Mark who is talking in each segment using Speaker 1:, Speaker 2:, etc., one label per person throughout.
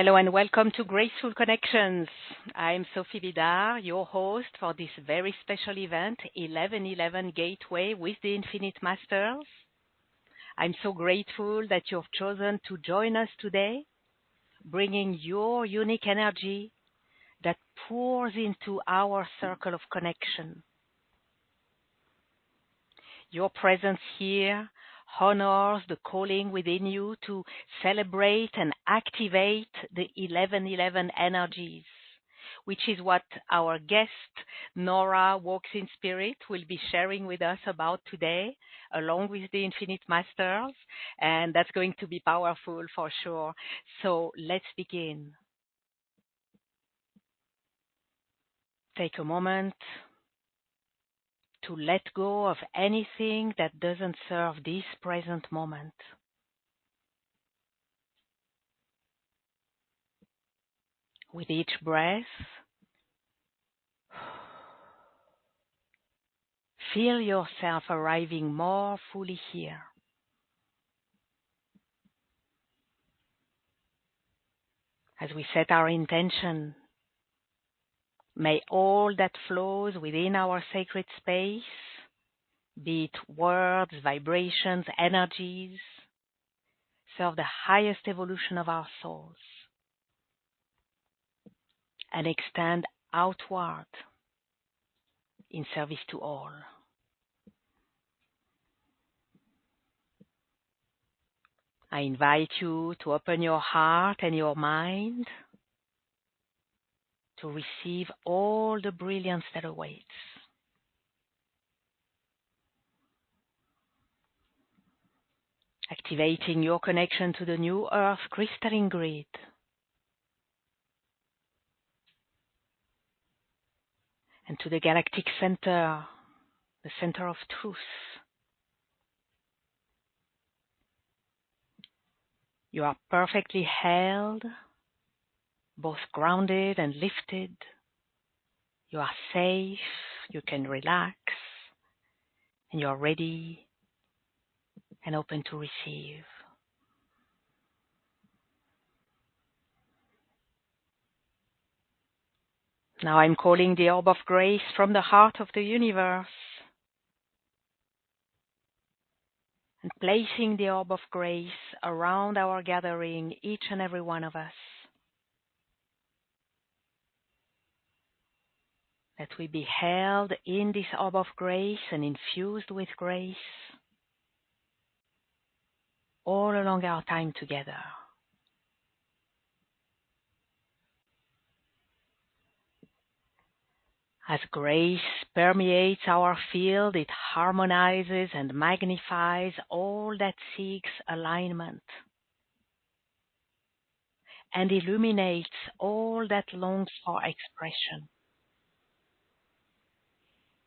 Speaker 1: Hello and welcome to Graceful Connections. I'm Sophie Bidard, your host for this very special event, 1111 Gateway with the Infinite Masters. I'm so grateful that you've chosen to join us today, bringing your unique energy that pours into our circle of connection. Your presence here honors the calling within you to celebrate and activate the 1111 energies, which is what our guest, Nora WalksInSpirit, will be sharing with us about today, along with the Infinite Masters, and that's going to be powerful for sure. So let's begin. Take a moment to let go of anything that doesn't serve this present moment. With each breath, feel yourself arriving more fully here. As we set our intention, may all that flows within our sacred space, be it words, vibrations, energies, serve the highest evolution of our souls and extend outward in service to all. I invite you to open your heart and your mind to receive all the brilliance that awaits. Activating your connection to the new earth crystalline grid. And to the galactic center, the center of truth. You are perfectly held, both grounded and lifted. You are safe, you can relax, and you are ready and open to receive. Now I'm calling the orb of grace from the heart of the universe and placing the orb of grace around our gathering, each and every one of us. That we be held in this orb of grace and infused with grace all along our time together. As grace permeates our field, it harmonizes and magnifies all that seeks alignment and illuminates all that longs for expression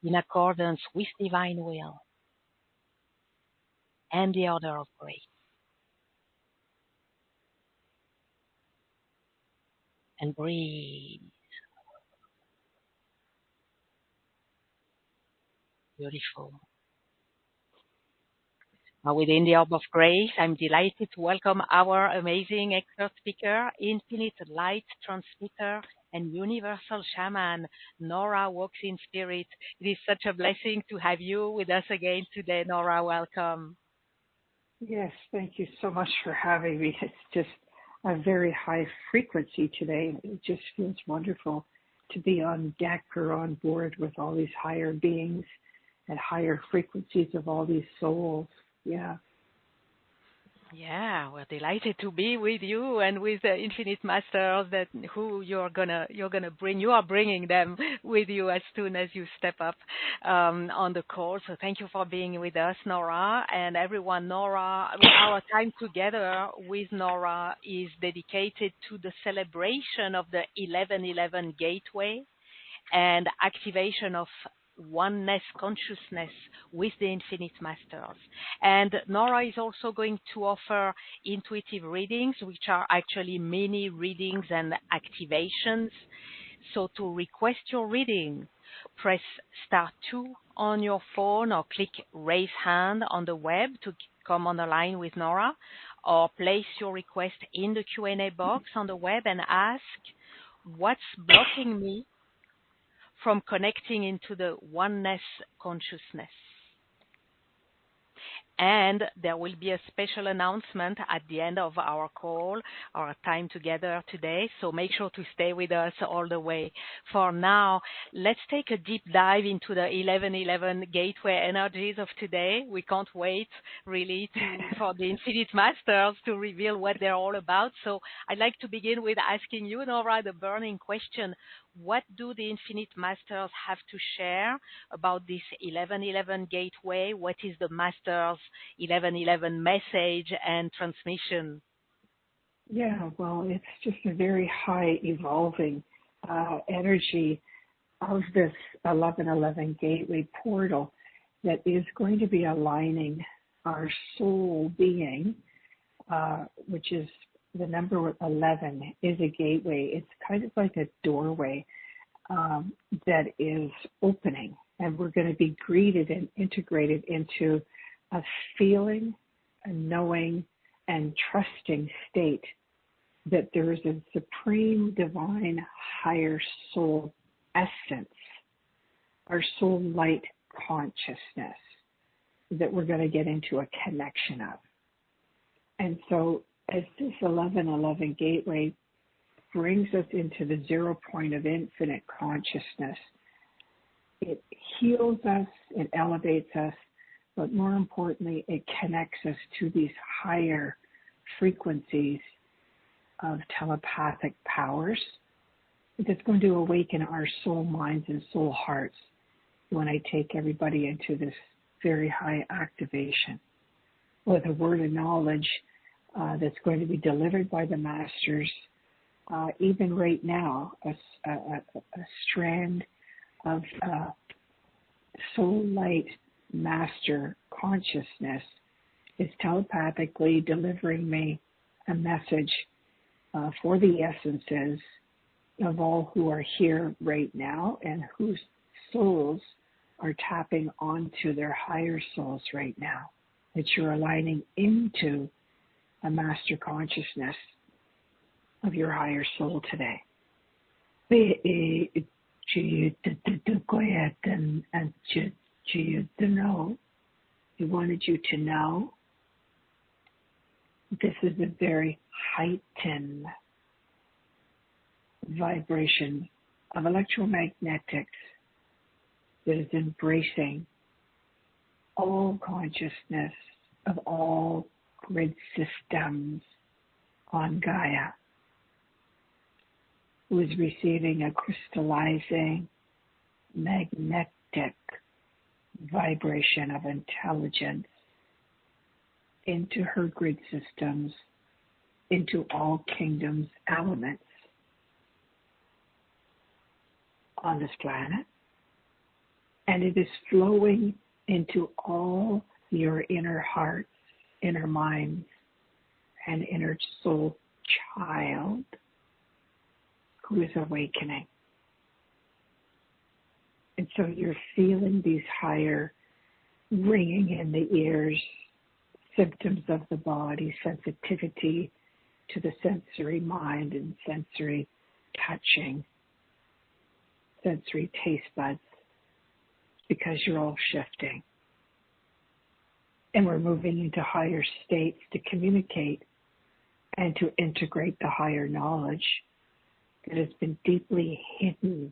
Speaker 1: in accordance with divine will and the order of grace. And breathe. Beautiful. Now within the orb of grace, I'm delighted to welcome our amazing expert speaker, infinite light transmitter, and universal shaman, Nora WalksInSpirit. It is such a blessing to have you with us again today, Nora. Welcome.
Speaker 2: Yes, thank you so much for having me. It's just a very high frequency today. It just feels wonderful to be on deck or on board with all these higher beings and higher frequencies of all these souls. Yeah.
Speaker 1: Yeah, we're delighted to be with you and with the Infinite Masters who you are bringing them with you as soon as you step up on the call. So thank you for being with us, Nora, and everyone. Nora, our time together with Nora is dedicated to the celebration of the 1111 Gateway and activation of Oneness Consciousness with the Infinite Masters. And Nora is also going to offer intuitive readings, which are actually mini readings and activations. So to request your reading, press *2 on your phone or click raise hand on the web to come on the line with Nora, or place your request in the Q&A box on the web and ask, what's blocking me from connecting into the oneness consciousness? And there will be a special announcement at the end of our call, our time together today. So make sure to stay with us all the way. For now, let's take a deep dive into the 1111 gateway energies of today. We can't wait really for the Infinite Masters to reveal what they're all about. So I'd like to begin with asking you, Nora, the burning question. What do the Infinite Masters have to share about this 1111 gateway? What is the Masters 1111 message and transmission?
Speaker 2: Yeah, well, it's just a very high evolving energy of this 1111 gateway portal that is going to be aligning our soul being, which is the number 11 is a gateway. It's kind of like a doorway that is opening, and we're going to be greeted and integrated into a feeling, a knowing, and trusting state that there is a supreme divine higher soul essence, our soul light consciousness that we're going to get into a connection of. And so as this 1111 gateway brings us into the 0 point of infinite consciousness, it heals us, it elevates us, but more importantly, it connects us to these higher frequencies of telepathic powers that's going to awaken our soul minds and soul hearts when I take everybody into this very high activation with a word of knowledge that's going to be delivered by the masters. Even right now, a strand of soul light master consciousness is telepathically delivering me a message for the essences of all who are here right now and whose souls are tapping onto their higher souls right now, that you're aligning into a master consciousness of your higher soul today. Go ahead and to know. He wanted you to know this is a very heightened vibration of electromagnetics that is embracing all consciousness of all grid systems on Gaia, who is receiving a crystallizing magnetic vibration of intelligence into her grid systems, into all kingdoms, elements on this planet. And it is flowing into all your inner hearts, inner minds, and inner soul child who is awakening. And so you're feeling these higher ringing in the ears, symptoms of the body, sensitivity to the sensory mind and sensory touching, sensory taste buds, because you're all shifting. And we're moving into higher states to communicate and to integrate the higher knowledge that has been deeply hidden,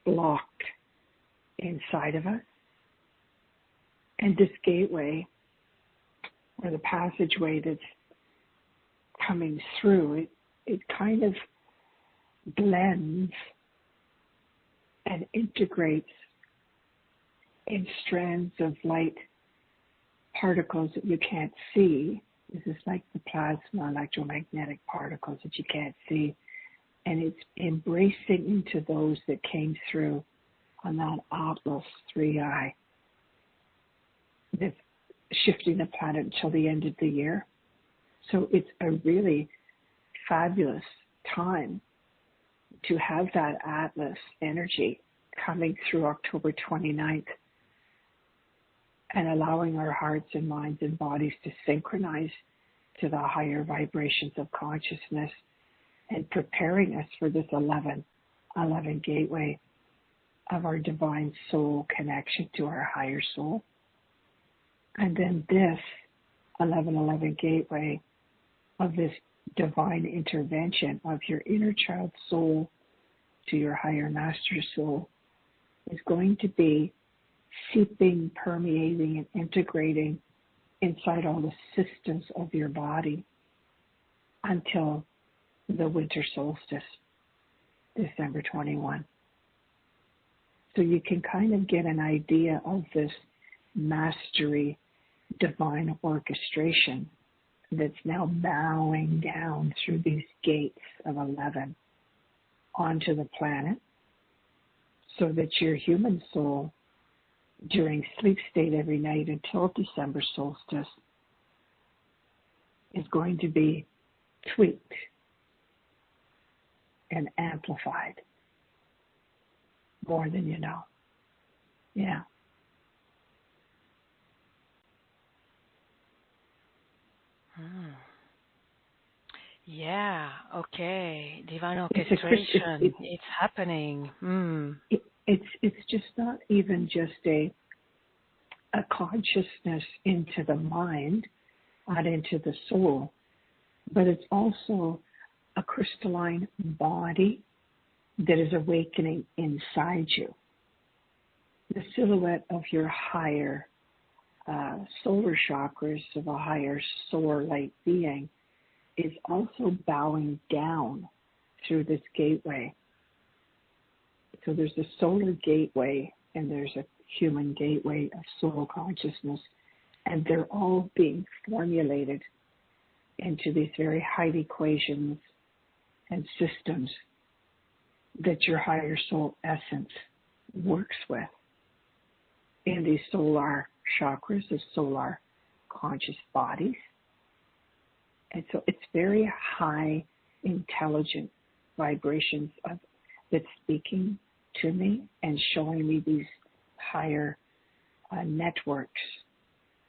Speaker 2: blocked inside of us. And this gateway, or the passageway that's coming through, it kind of blends and integrates in strands of light particles that you can't see. This is like the plasma electromagnetic particles that you can't see. And it's embracing into those that came through on that Atlas 3i that's shifting the planet until the end of the year. So it's a really fabulous time to have that Atlas energy coming through October 29th and allowing our hearts and minds and bodies to synchronize to the higher vibrations of consciousness and preparing us for this 11 gateway of our divine soul connection to our higher soul. And then this 11 gateway of this divine intervention of your inner child soul to your higher master soul is going to be seeping, permeating, and integrating inside all the systems of your body until the winter solstice, December 21. So you can kind of get an idea of this mastery divine orchestration that's now bowing down through these gates of 11 onto the planet, so that your human soul during sleep state every night until December solstice is going to be tweaked and amplified more than you know. Yeah.
Speaker 1: Yeah, okay. Divine orchestration. It's happening.
Speaker 2: It's just not even just a consciousness into the mind, not into the soul, but it's also a crystalline body that is awakening inside you. The silhouette of your higher solar chakras, of a higher solar light being, is also bowing down through this gateway. So there's a solar gateway and there's a human gateway of soul consciousness, and they're all being formulated into these very high equations and systems that your higher soul essence works with in these solar chakras, the solar conscious bodies. And so it's very high intelligent vibrations that's speaking to me and showing me these higher networks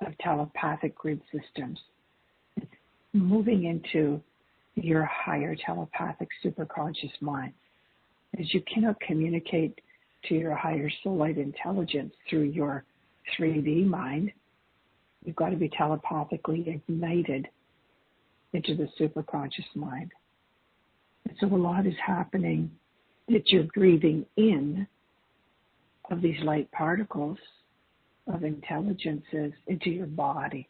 Speaker 2: of telepathic grid systems. It's moving into your higher telepathic superconscious mind. As you cannot communicate to your higher soul light intelligence through your 3D mind, you've got to be telepathically ignited into the superconscious mind. And so a lot is happening that you're breathing in of these light particles of intelligences into your body.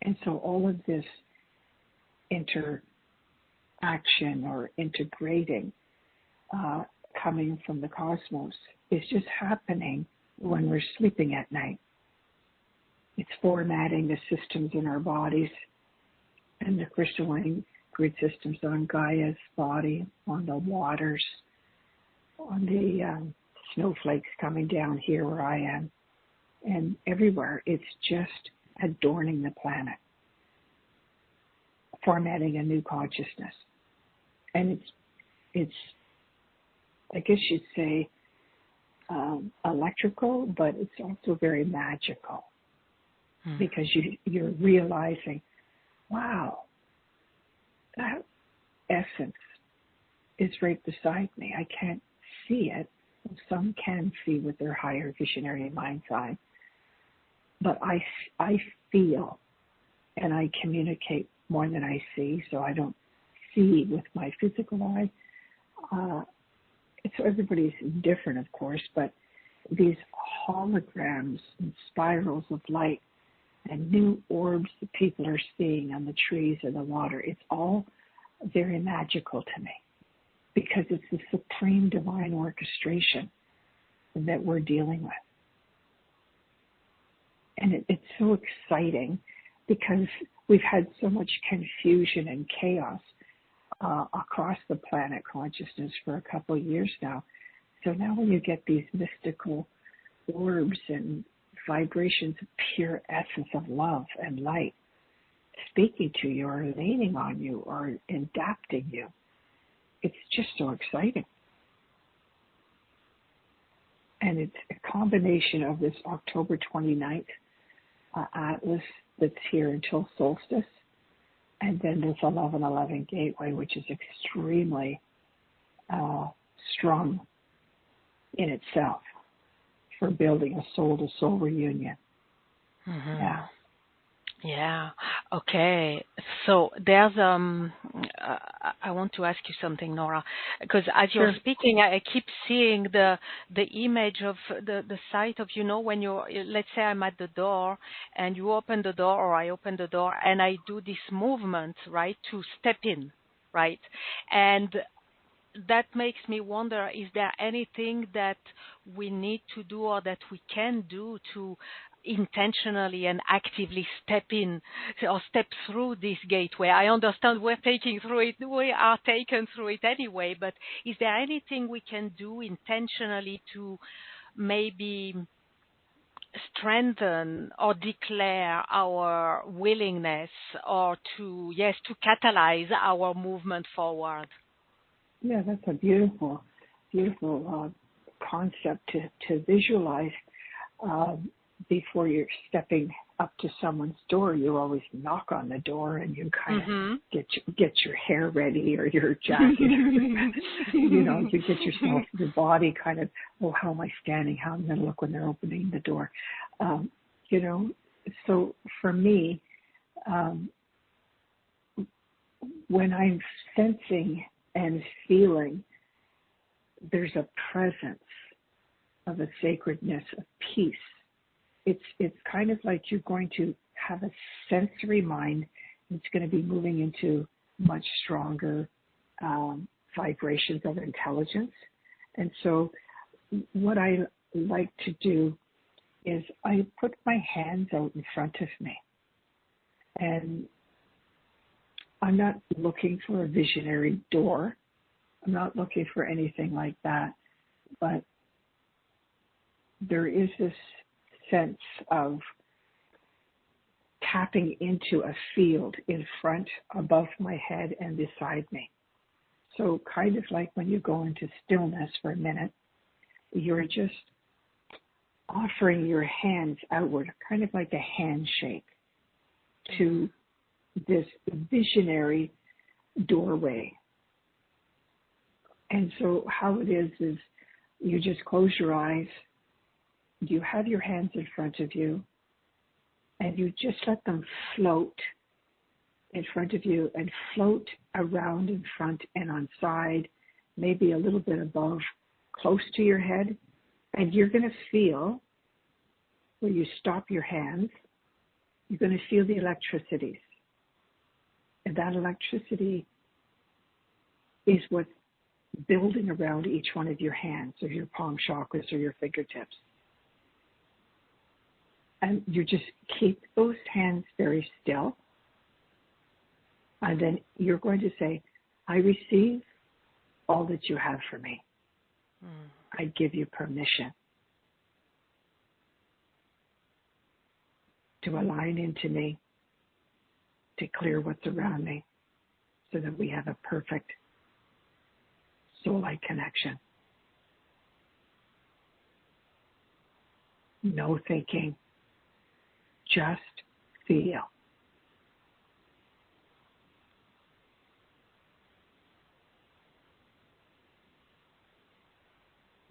Speaker 2: And so all of this interaction or integrating coming from the cosmos is just happening when we're sleeping at night. It's formatting the systems in our bodies and the crystalline grid systems on Gaia's body, on the waters, on the snowflakes coming down here where I am, and everywhere. It's just adorning the planet, formatting a new consciousness. And it's I guess you'd say electrical, but it's also very magical because you're realizing, wow, that essence is right beside me. I can't see it. Some can see with their higher visionary mind's eye, but I feel and I communicate more than I see, so I don't see with my physical eye. So everybody's different, of course, but these holograms and spirals of light and new orbs that people are seeing on the trees and the water, it's all very magical to me because it's the supreme divine orchestration that we're dealing with. And it's so exciting because we've had so much confusion and chaos across the planet consciousness for a couple of years now. So now when you get these mystical orbs and vibrations of pure essence of love and light speaking to you or leaning on you or adapting you, it's just so exciting. And it's a combination of this October 29th atlas that's here until solstice, And then this 1111 gateway, which is extremely strong in itself for building a soul-to-soul reunion.
Speaker 1: Mm-hmm.
Speaker 2: Yeah.
Speaker 1: Yeah. Okay. So there's I want to ask you something, Nora, because as you're
Speaker 2: Sure.
Speaker 1: speaking, I keep seeing the image of the sight of, when you're, let's say I'm at the door and you open the door or I open the door and I do this movement, right, to step in, right? And that makes me wonder, is there anything that we need to do or that we can do to intentionally and actively step in or step through this gateway? I understand we are taken through it anyway, but is there anything we can do intentionally to maybe strengthen or declare our willingness or to catalyze our movement forward?
Speaker 2: Yeah, that's a beautiful, beautiful concept to visualize. Before you're stepping up to someone's door, you always knock on the door and you kind of get your hair ready or your jacket. You get yourself, your body kind of, how am I standing? How am I going to look when they're opening the door? So for me, when I'm sensing and feeling, there's a presence of a sacredness, of peace. It's kind of like you're going to have a sensory mind. It's going to be moving into much stronger vibrations of intelligence. And so what I like to do is I put my hands out in front of me. And I'm not looking for a visionary door. I'm not looking for anything like that. But there is this sense of tapping into a field in front, above my head, and beside me. So kind of like when you go into stillness for a minute, you're just offering your hands outward, kind of like a handshake to this visionary doorway. And so how it is you just close your eyes, you have your hands in front of you, and you just let them float in front of you and float around in front and on side, maybe a little bit above, close to your head. And you're going to feel, where you stop your hands, you're going to feel the electricities. And that electricity is what's building around each one of your hands, or your palm chakras, or your fingertips. And you just keep those hands very still. And then you're going to say, I receive all that you have for me. I give you permission to align into me, to clear what's around me, so that we have a perfect soul-like connection. No thinking, just feel.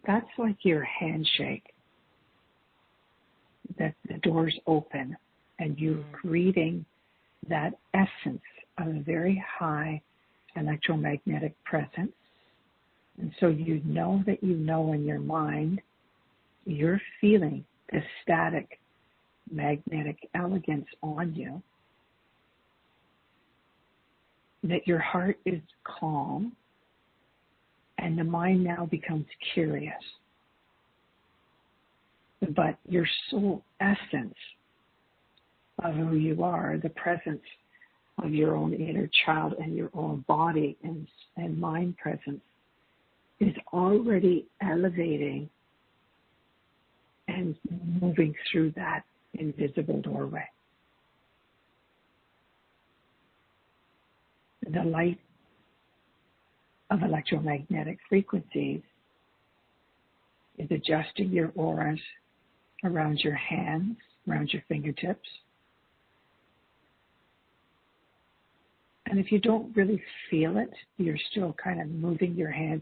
Speaker 2: That's like your handshake, that the doors open and you're greeting that essence of a very high electromagnetic presence. And so you know that you know in your mind, you're feeling the static magnetic elegance on you, that your heart is calm, and the mind now becomes curious. But your soul essence of who you are, the presence of your own inner child and your own body and mind presence, is already elevating and moving through that invisible doorway. The light of electromagnetic frequencies is adjusting your auras around your hands, around your fingertips. And if you don't really feel it, you're still kind of moving your hands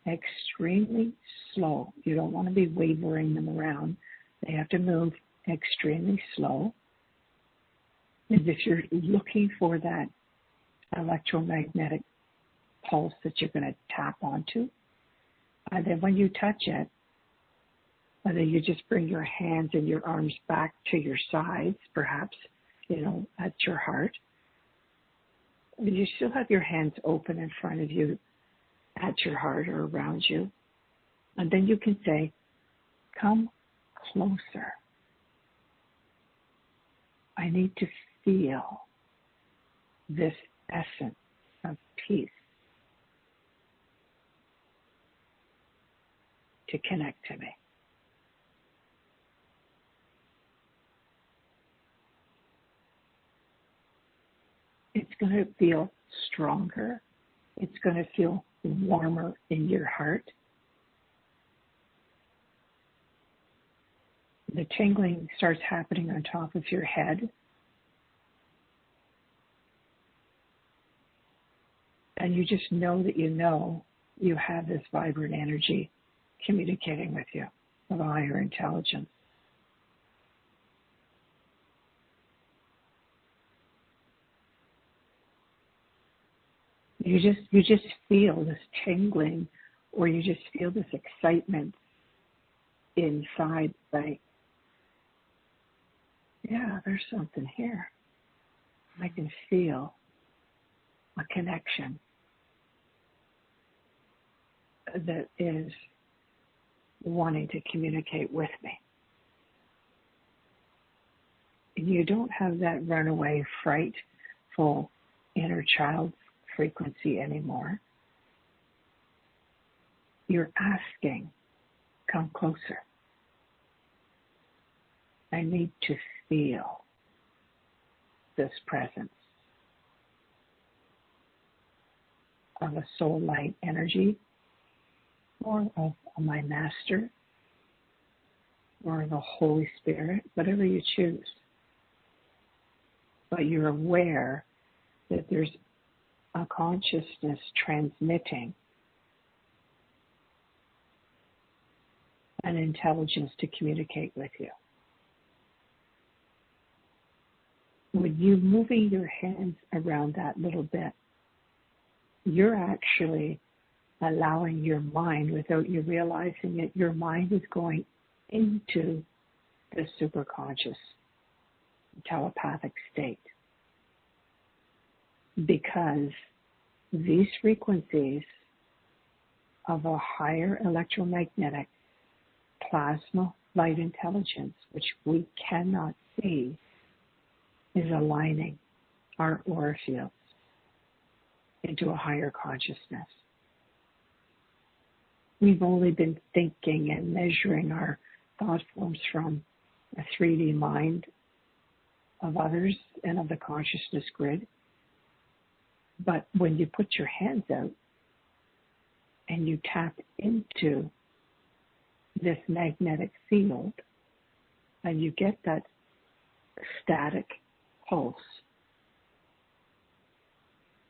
Speaker 2: extremely slow. You don't want to be wavering them around. They have to move extremely slow. And if you're looking for that electromagnetic pulse that you're going to tap onto, then when you touch it, whether you just bring your hands and your arms back to your sides, perhaps, at your heart, you still have your hands open in front of you at your heart or around you. And then you can say, come closer. I need to feel this essence of peace to connect to me. It's going to feel stronger. It's going to feel warmer in your heart. The tingling starts happening on top of your head. And you just know that you have this vibrant energy communicating with you of a higher intelligence. You just feel this tingling, or you just feel this excitement inside, like, yeah, there's something here. I can feel a connection that is wanting to communicate with me. You don't have that runaway, frightful inner child frequency anymore. You're asking, come closer. I need to feel this presence of a soul light energy, or of my master, or the Holy Spirit, whatever you choose. But you're aware that there's a consciousness transmitting an intelligence to communicate with you. With you moving your hands around that little bit, you're actually allowing your mind, without you realizing it, your mind is going into the superconscious telepathic state. Because these frequencies of a higher electromagnetic plasma light intelligence, which we cannot see, is aligning our aura fields into a higher consciousness. We've only been thinking and measuring our thought forms from a 3D mind of others and of the consciousness grid. But when you put your hands out and you tap into this magnetic field and you get that static pulse,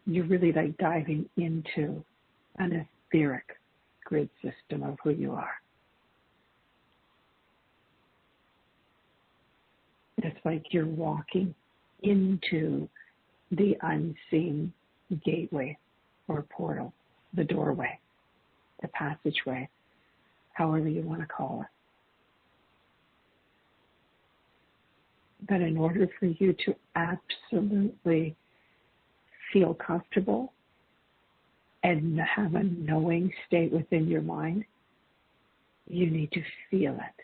Speaker 2: you're really like diving into an etheric grid system of who you are. It's like you're walking into the unseen gateway or portal, the doorway, the passageway, however you want to call it. But in order for you to absolutely feel comfortable and have a knowing state within your mind, you need to feel it.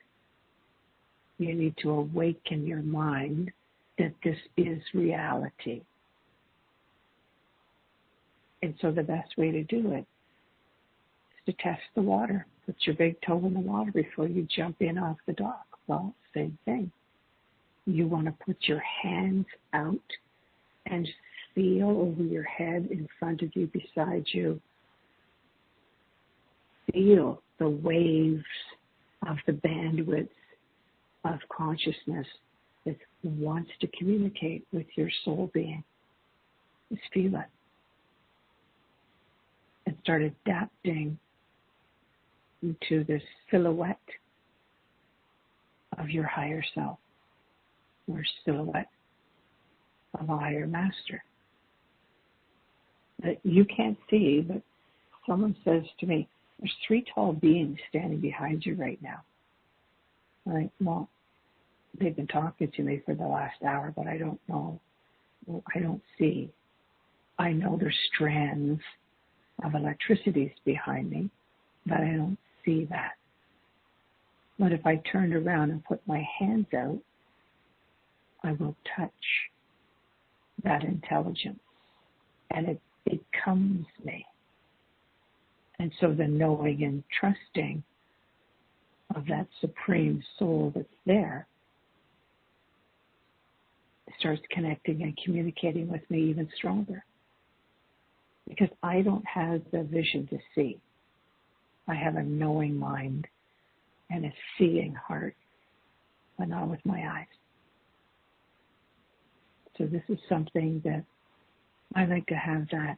Speaker 2: You need to awaken your mind that this is reality. And so the best way to do it is to test the water. Put your big toe in the water before you jump in off the dock. Well, same thing. You want to put your hands out and feel over your head, in front of you, beside you. Feel the waves of the bandwidth of consciousness that wants to communicate with your soul being. Just feel it. And start adapting into this silhouette of your higher self, or silhouette of a higher master that you can't see, but someone says to me, there's 3 tall beings standing behind you right now. Right? Well, they've been talking to me for the last hour, but I don't know. Well, I don't see. I know there's strands of electricity behind me, but I don't see that. But if I turned around and put my hands out, I will touch that intelligence, and it becomes me. And so the knowing and trusting of that supreme soul that's there starts connecting and communicating with me even stronger. Because I don't have the vision to see. I have a knowing mind and a seeing heart, but not with my eyes. So this is something that I like to have, that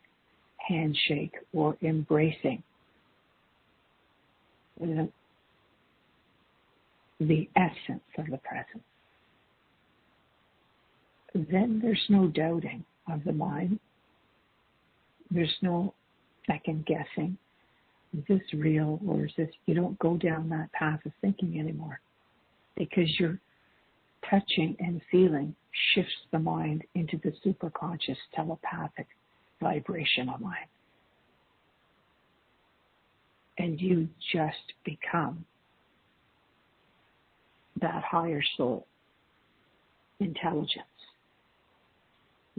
Speaker 2: handshake or embracing the essence of the present. Then there's no doubting of the mind. There's no second guessing. Is this real, or is this? You don't go down that path of thinking anymore, because you're touching and feeling shifts the mind into the superconscious telepathic vibrational mind. And you just become that higher soul intelligence.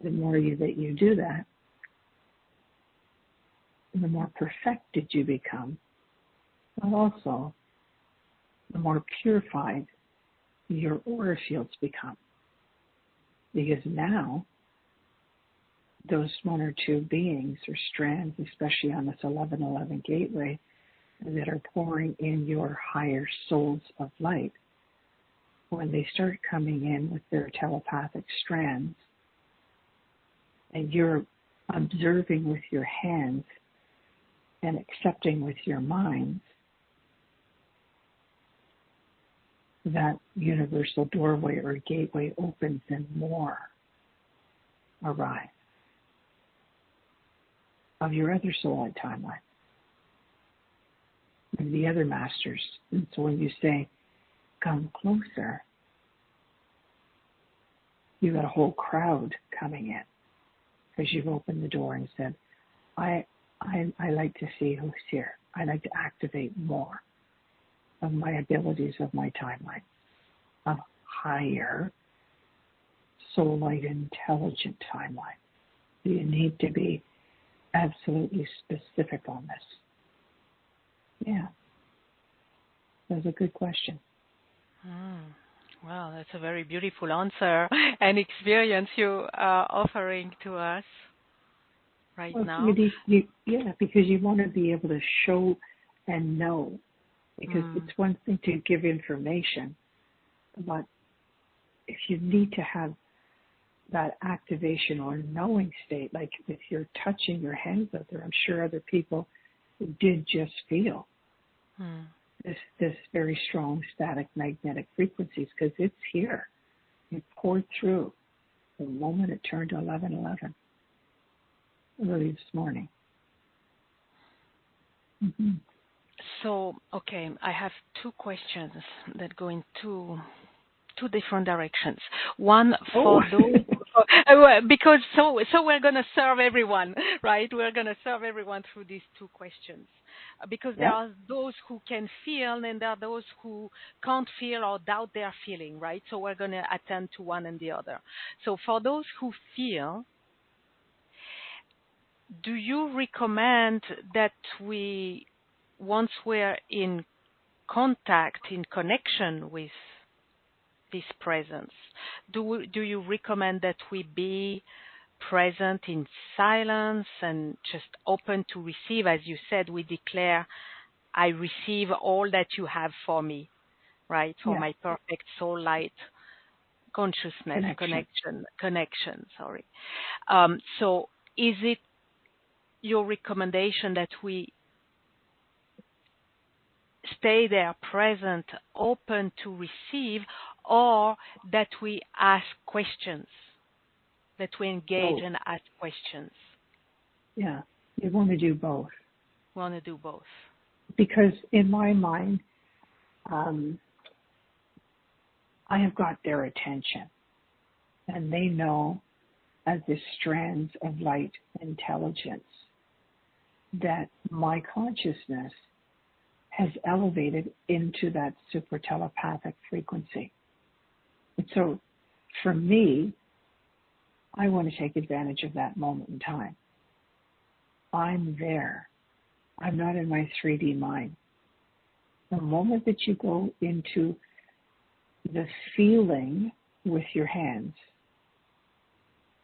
Speaker 2: The more that you do that, the more perfected you become, but also the more purified your aura fields become. Because now, those 1 or 2 beings or strands, especially on this 1111 gateway, that are pouring in your higher souls of light, when they start coming in with their telepathic strands, and you're observing with your hands and accepting with your mind, that universal doorway or gateway opens and more arrive of your other soul timeline, and the other masters. And so when you say, come closer, you got a whole crowd coming in, because you've opened the door and said, I like to see who's here. I like to activate more of my abilities of my timeline, of higher soul light intelligent timeline. You need to be absolutely specific on this. Yeah. That's a good question.
Speaker 1: Wow, that's a very beautiful answer and experience you are offering to us right now.
Speaker 2: Because you want to be able to show and know. Because it's one thing to give information, but if you need to have that activation or knowing state, like if you're touching your hands out there, I'm sure other people did just feel this very strong static magnetic frequencies, because it's here. It poured through the moment it turned to 11:11 early this morning. Mm-hmm.
Speaker 1: So, okay, I have 2 questions that go in two different directions. One for those, because so we're going to serve everyone, right? We're going to serve everyone through these 2 questions, because there are those who can feel, and there are those who can't feel or doubt their feeling, right? So we're going to attend to one and the other. So for those who feel, do you recommend that once we're in contact, in connection with this presence, do you recommend that we be present in silence and just open to receive? As you said, we declare, I receive all that you have for me, right? For my perfect soul light consciousness connection. So is it your recommendation that we stay there present, open to receive, or that we ask questions, that we engage and ask questions?
Speaker 2: Yeah, you want to do both.
Speaker 1: Want to do both.
Speaker 2: Because in my mind, I have got their attention, and they know, as the strands of light intelligence, that my consciousness has elevated into that super telepathic frequency. And so for me, I want to take advantage of that moment in time. I'm there. I'm not in my 3D mind. The moment that you go into the feeling with your hands,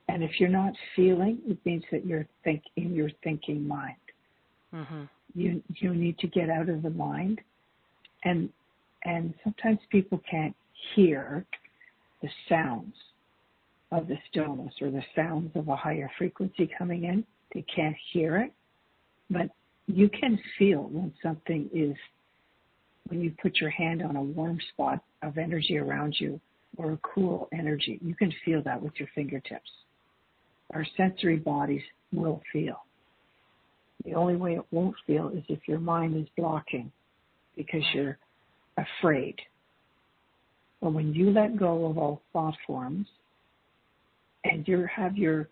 Speaker 2: and if you're not feeling, it means that you're in your thinking mind. Mm-hmm. You need to get out of the mind, and sometimes people can't hear the sounds of the stillness or the sounds of a higher frequency coming in. They can't hear it, but you can feel when something is, when you put your hand on a warm spot of energy around you or a cool energy, you can feel that with your fingertips. Our sensory bodies will feel. The only way it won't feel is if your mind is blocking because you're afraid. But when you let go of all thought forms and you have your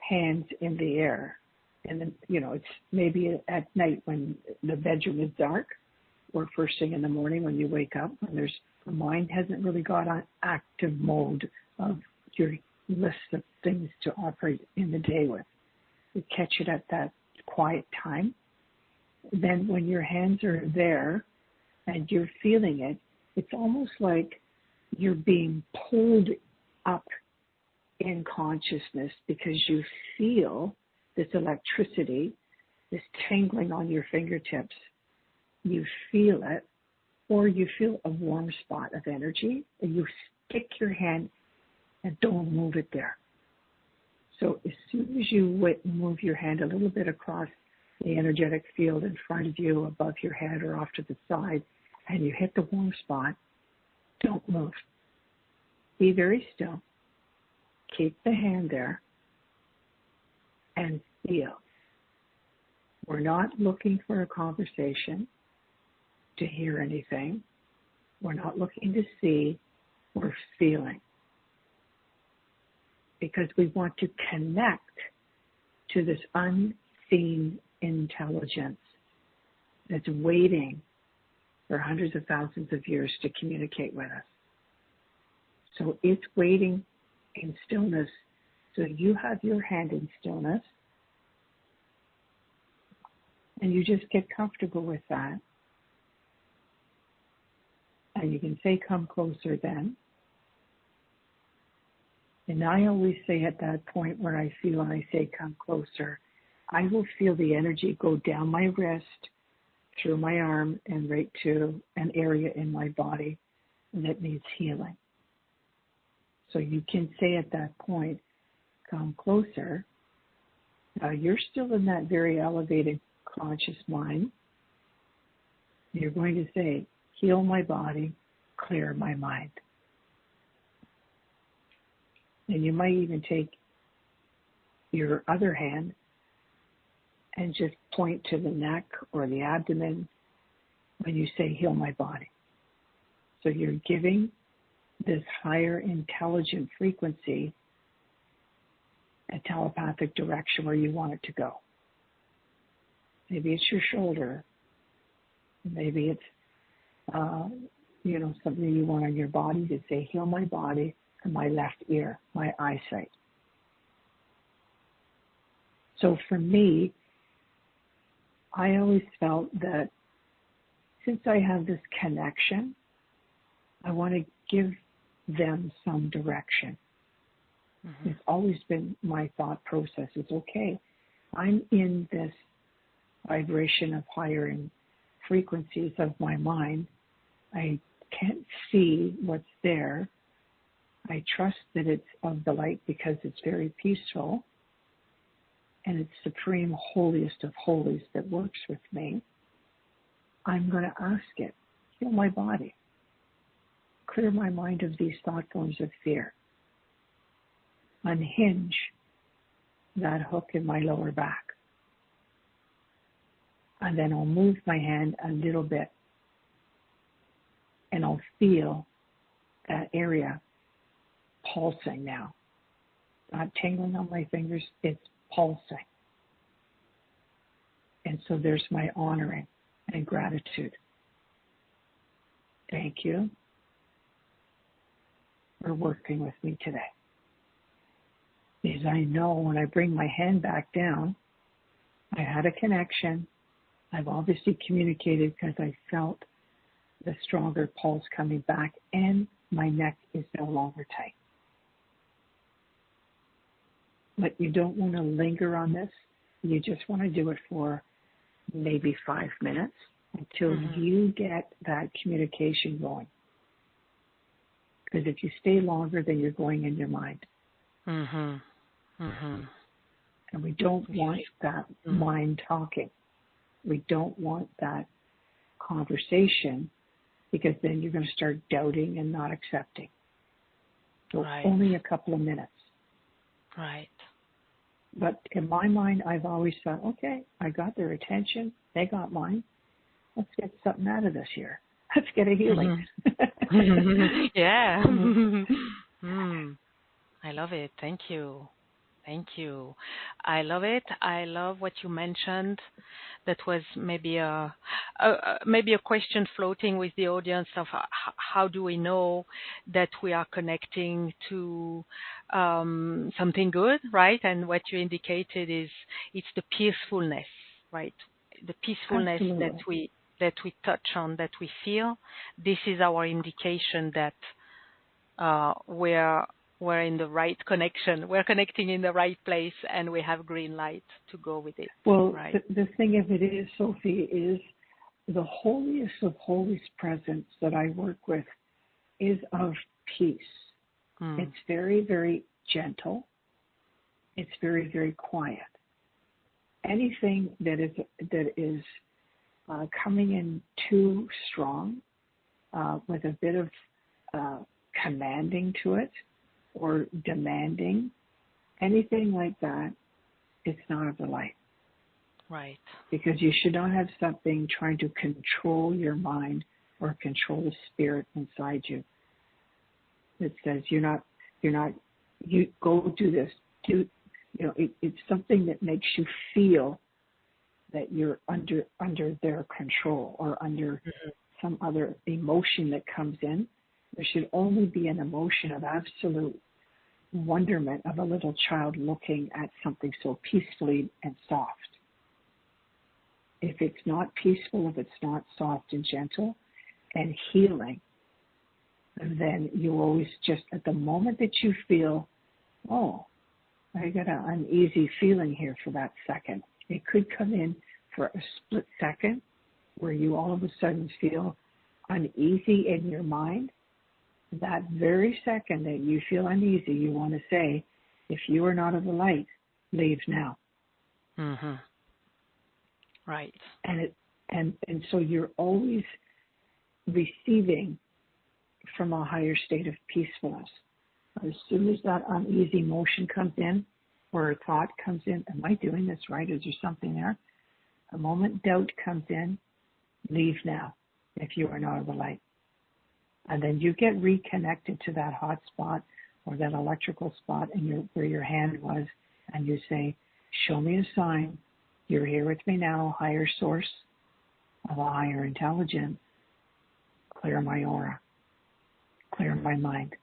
Speaker 2: hands in the air, and then, it's maybe at night when the bedroom is dark, or first thing in the morning when you wake up, when the mind hasn't really got on active mode of your list of things to operate in the day with. You catch it at that quiet time. Then when your hands are there and you're feeling it, it's almost like you're being pulled up in consciousness because you feel this electricity, this tingling on your fingertips. You feel it, or you feel a warm spot of energy, and you stick your hand and don't move it there. So as soon as you move your hand a little bit across the energetic field in front of you, above your head or off to the side, and you hit the warm spot, don't move. Be very still. Keep the hand there and feel. We're not looking for a conversation to hear anything. We're not looking to see. We're feeling. Because we want to connect to this unseen intelligence that's waiting for hundreds of thousands of years to communicate with us. So it's waiting in stillness. So you have your hand in stillness, and you just get comfortable with that. And you can say, come closer then. And I always say at that point where I feel and I say, come closer, I will feel the energy go down my wrist, through my arm, and right to an area in my body that needs healing. So you can say at that point, come closer. Now you're still in that very elevated conscious mind. You're going to say, heal my body, clear my mind. And you might even take your other hand and just point to the neck or the abdomen when you say, heal my body. So you're giving this higher intelligent frequency a telepathic direction where you want it to go. Maybe it's your shoulder. Maybe it's, something you want on your body to say, heal my body and my left ear, my eyesight. So for me, I always felt that since I have this connection, I want to give them some direction. Mm-hmm. It's always been my thought process. It's okay. I'm in this vibration of higher frequencies of my mind. I can't see what's there. I trust that it's of the light because it's very peaceful. and it's supreme holiest of holies that works with me, I'm going to ask it, heal my body, clear my mind of these thought forms of fear, unhinge that hook in my lower back. And then I'll move my hand a little bit, and I'll feel that area pulsing now. Not tingling on my fingers, it's pulsing. And so there's my honoring and gratitude. Thank you for working with me today. Because I know when I bring my hand back down, I had a connection. I've obviously communicated because I felt the stronger pulse coming back, and my neck is no longer tight. But you don't want to linger on this. You just want to do it for maybe 5 minutes until you get that communication going. Because if you stay longer, then you're going in your mind. And we don't want that mind talking. We don't want that conversation, because then you're going to start doubting and not accepting. So only a couple of minutes.
Speaker 1: Right.
Speaker 2: But in my mind, I've always thought, okay, I got their attention. They got mine. Let's get something out of this here. Let's get a healing.
Speaker 1: Yeah. I love it. Thank you. Thank you. I love it. I love what you mentioned. That was maybe a question floating with the audience of how do we know that we are connecting to something good, right? And what you indicated is it's the peacefulness, right? The peacefulness that we touch on, that we feel. This is our indication that we're in the right connection. We're connecting in the right place, and we have green light to go with it.
Speaker 2: Well,
Speaker 1: right?
Speaker 2: the thing of it is, Sophie, is the holiest of holies presence that I work with is of peace. It's very, very gentle. It's very, very quiet. Anything that is coming in too strong, with a bit of commanding to it, or demanding, anything like that, it's not of the light.
Speaker 1: Right.
Speaker 2: Because you should not have something trying to control your mind or control the spirit inside you. It says you go do this. It's something that makes you feel that you're under their control, or under some other emotion that comes in. There should only be an emotion of absolute wonderment of a little child looking at something so peacefully and soft. If it's not peaceful, if it's not soft and gentle and healing, then you always just, at the moment that you feel, oh, I got an uneasy feeling here for that second. It could come in for a split second where you all of a sudden feel uneasy in your mind. That very second that you feel uneasy, you want to say, if you are not of the light, leave now.
Speaker 1: Right.
Speaker 2: And so you're always receiving from a higher state of peacefulness. As soon as that uneasy motion comes in, or a thought comes in, am I doing this right? Is there something there? The moment doubt comes in, leave now if you are not of the light. And then you get reconnected to that hot spot or that electrical spot where your hand was, and you say, show me a sign. You're here with me now, higher source of a higher intelligence. Clear my aura. Clear my mind.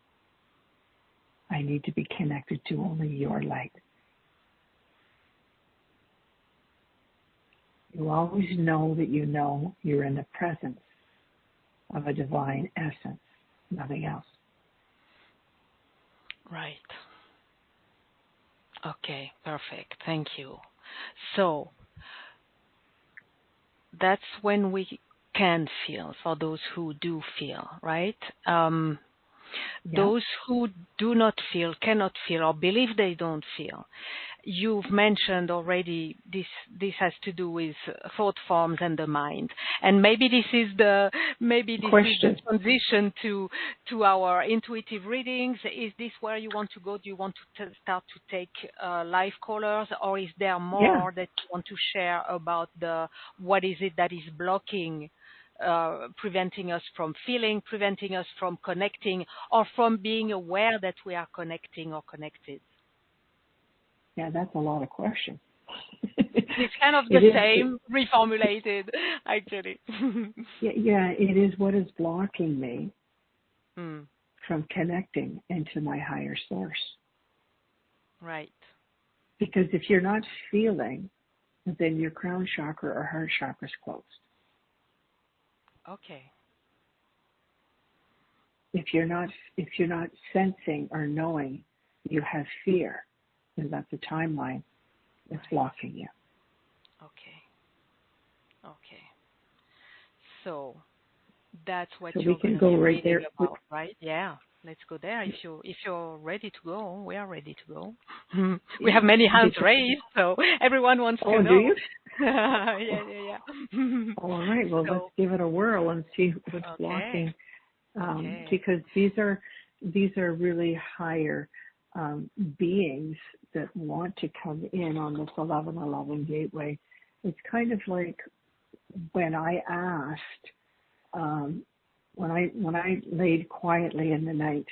Speaker 2: I need to be connected to only your light. You always know that you know you're in the presence of a divine essence, nothing else.
Speaker 1: Right. Okay, perfect. Thank you. So that's when we can feel, for those who do feel, right?
Speaker 2: Yeah.
Speaker 1: Those who do not feel, cannot feel, or believe they don't feel. You've mentioned already this has to do with thought forms and the mind, and maybe this is the transition to our intuitive readings. Is this where you want to go? Do you want to start to take live callers, or is there more that you want to share about what is it that is blocking, preventing us from feeling, preventing us from connecting, or from being aware that we are connecting or connected?
Speaker 2: Yeah, that's a lot of questions.
Speaker 1: It's kind of the same, reformulated, actually.
Speaker 2: Yeah, it is what is blocking me from connecting into my higher source.
Speaker 1: Right.
Speaker 2: Because if you're not feeling, then your crown chakra or heart chakra is closed.
Speaker 1: Okay.
Speaker 2: If you're not sensing or knowing you have fear, then that's a timeline that's blocking you.
Speaker 1: Okay. So that's what
Speaker 2: so
Speaker 1: you're
Speaker 2: we can
Speaker 1: going to
Speaker 2: go
Speaker 1: be
Speaker 2: right
Speaker 1: reading
Speaker 2: there.
Speaker 1: about, right? Yeah. Let's go there. If you're ready to go, we are ready to go. We have many hands raised, so everyone wants to know.
Speaker 2: Oh, do you?
Speaker 1: Yeah.
Speaker 2: All right. Well, let's give it a whirl and see what's blocking. Because these are really higher beings that want to come in on this 1111 gateway. It's kind of like when I asked, when I laid quietly in the night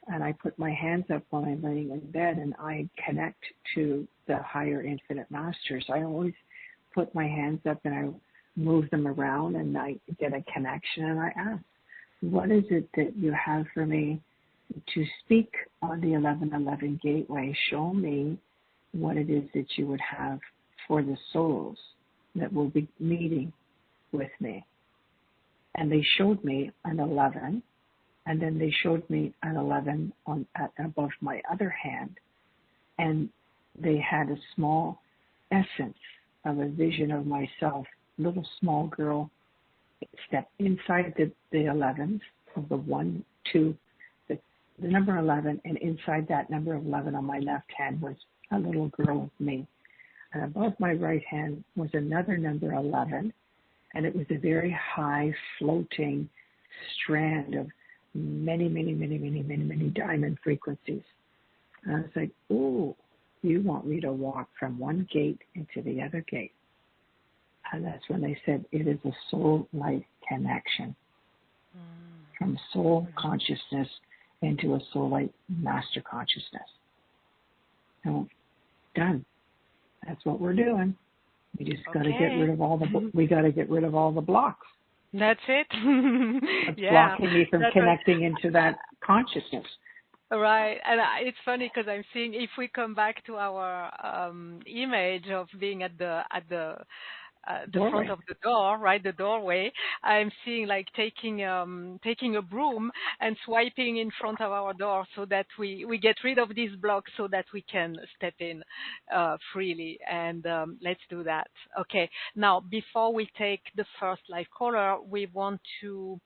Speaker 2: and I put my hands up while I'm laying in bed and I connect to the higher infinite masters, I always put my hands up and I move them around and I get a connection and I ask, what is it that you have for me to speak on the 1111 gateway? Show me what it is that you would have for the souls that will be meeting with me. And they showed me an 11, and then they showed me an 11 above my other hand, and they had a small essence of a vision of myself, little small girl, step inside the 11s of the 1, 2, the number 11, and inside that number 11 on my left hand was a little girl with me. And above my right hand was another number 11, and it was a very high floating strand of many diamond frequencies. And I was like, ooh, you want me to walk from one gate into the other gate. And that's when they said it is a soul-light connection from soul consciousness into a soul-light master consciousness. So, done. That's what we're doing. We just got to get rid of all the blocks.
Speaker 1: That's it.
Speaker 2: That's blocking me from connecting into that consciousness.
Speaker 1: Right, and it's funny because I'm seeing, if we come back to our image of being at the front of the door, right, the doorway, I'm seeing like taking a broom and swiping in front of our door so that we get rid of these blocks so that we can step in freely. And let's do that. Okay. Now, before we take the first live caller, we want to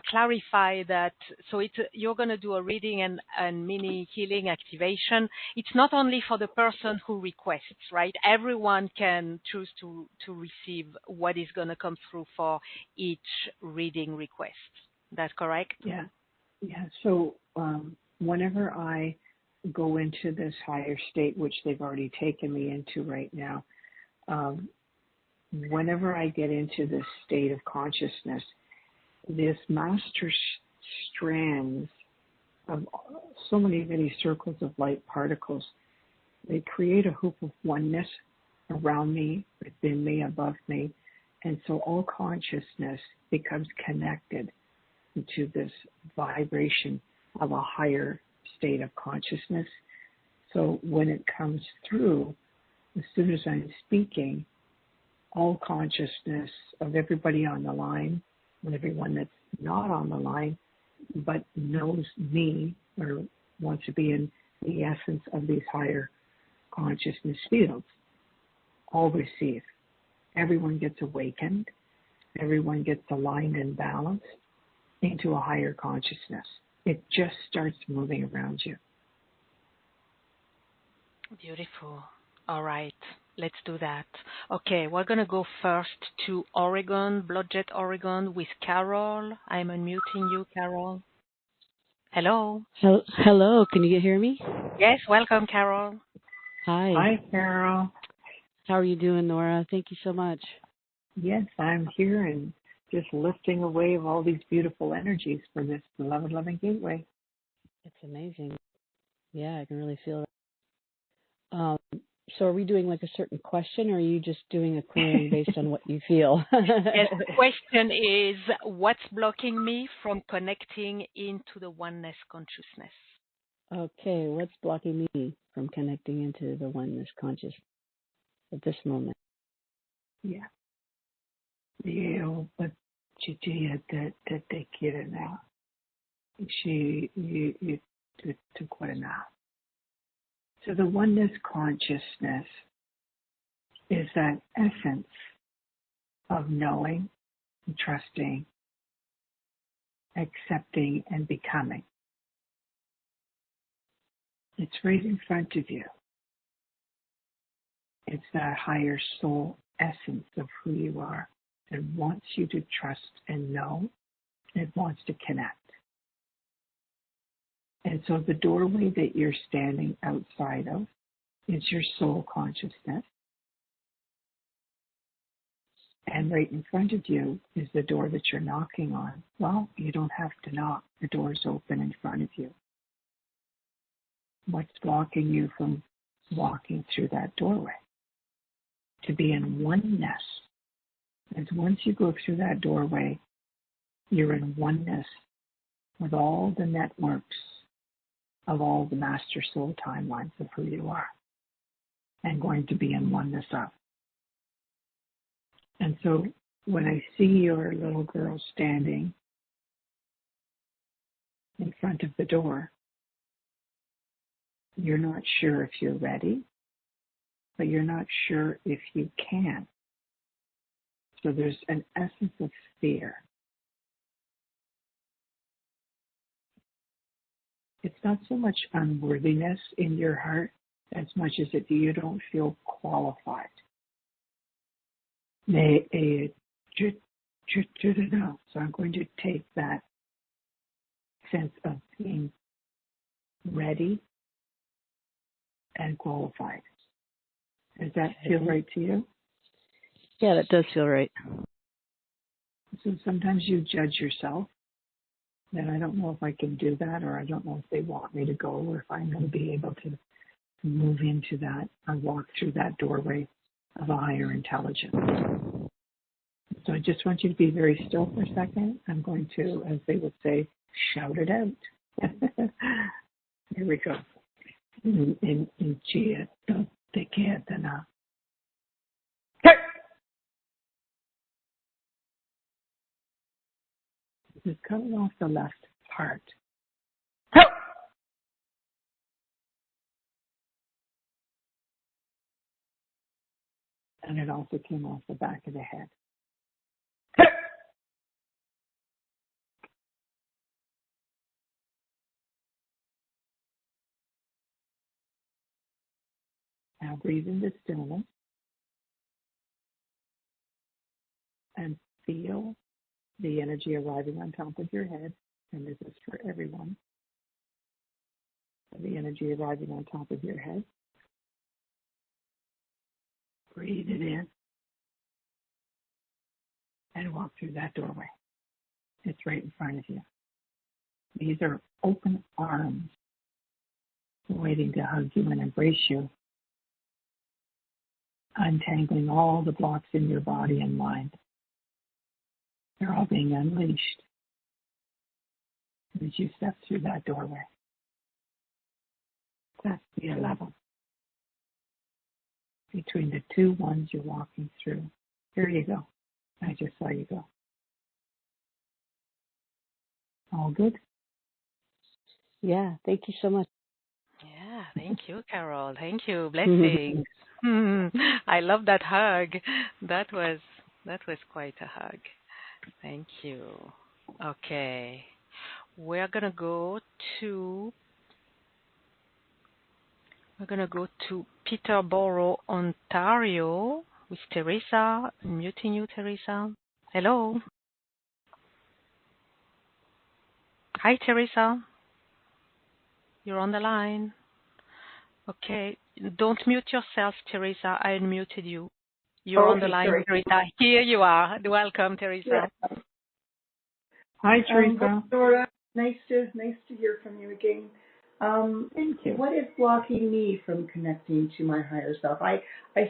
Speaker 1: clarify that. So you're going to do a reading and mini healing activation. It's not only for the person who requests, right? Everyone can choose to receive what is going to come through for each reading request. That's correct?
Speaker 2: Yeah. So whenever I go into this higher state, which they've already taken me into right now, whenever I get into this state of consciousness, this master strands of so many circles of light particles, they create a hoop of oneness around me, within me, above me, and so all consciousness becomes connected to this vibration of a higher state of consciousness. So when it comes through, as soon as I'm speaking, all consciousness of everybody on the line, and everyone that's not on the line, but knows me or wants to be in the essence of these higher consciousness fields, all receive. Everyone gets awakened. Everyone gets aligned and balanced into a higher consciousness. it just starts moving around you.
Speaker 1: Beautiful. All right, let's do that. Okay, we're going to go first to Oregon, Blodgett, Oregon, with Carol. I'm unmuting you, Carol. Hello.
Speaker 3: Hello, can you hear me?
Speaker 1: Yes, welcome, Carol.
Speaker 3: Hi.
Speaker 2: Hi, Carol.
Speaker 3: How are you doing, Nora? Thank you so much.
Speaker 2: Yes, I'm here and just lifting a wave of all these beautiful energies for this beloved loving gateway.
Speaker 3: It's amazing. Yeah, I can really feel it. So are we doing like a certain question, or are you just doing a clearing based on what you feel?
Speaker 1: Yes, the question is, what's blocking me from connecting into the oneness consciousness?
Speaker 3: Okay, what's blocking me from connecting into the oneness consciousness at this moment?
Speaker 2: Yeah. Eu dia de te quiere now. She you to quite now. So the oneness consciousness is that essence of knowing, trusting, accepting, and becoming. It's right in front of you. It's that higher soul essence of who you are that wants you to trust and know. It wants to connect. And so the doorway that you're standing outside of is your soul consciousness. And right in front of you is the door that you're knocking on. Well, you don't have to knock. The door's open in front of you. What's blocking you from walking through that doorway? To be in oneness. And once you go through that doorway, you're in oneness with all the networks of all the master soul timelines of who you are, and going to be in oneness of. And so when I see your little girl standing in front of the door, you're not sure if you're ready, but you're not sure if you can. So there's an essence of fear. It's not so much unworthiness in your heart as much as that you don't feel qualified. So I'm going to take that sense of being ready and qualified. Does that feel right to you?
Speaker 3: Yeah, that does feel right.
Speaker 2: So sometimes you judge yourself that I don't know if I can do that, or I don't know if they want me to go, or if I'm going to be able to move into that and walk through that doorway of a higher intelligence. So I just want you to be very still for a second. I'm going to, as they would say, shout it out. Here we go. In Gia, don't te quede now. Just coming off the left heart. And it also came off the back of the head. Now breathe into stillness and feel the energy arriving on top of your head. And this is for everyone. The energy arriving on top of your head. Breathe it in and walk through that doorway. It's right in front of you. These are open arms waiting to hug you and embrace you, untangling all the blocks in your body and mind. They're all being unleashed as you step through that doorway. That's the 11. Between the two ones you're walking through. Here you go. I just saw you go. All good?
Speaker 3: Yeah, thank you so much.
Speaker 1: Yeah, thank you, Carol. Thank you. Blessings. I love that hug. That was quite a hug. Thank you. Okay. we're going to go to Peterborough, Ontario with Teresa. I'm muting you, Teresa. Hello. Hi, Teresa. You're on the line. Okay. Don't mute yourself, Teresa. I unmuted you. You're on the line, sorry. Teresa. Here you are. Welcome, Teresa.
Speaker 4: Yeah.
Speaker 2: Hi, Teresa.
Speaker 4: Nora, nice to hear from you again.
Speaker 2: Thank you.
Speaker 4: What is blocking me from connecting to my higher self? I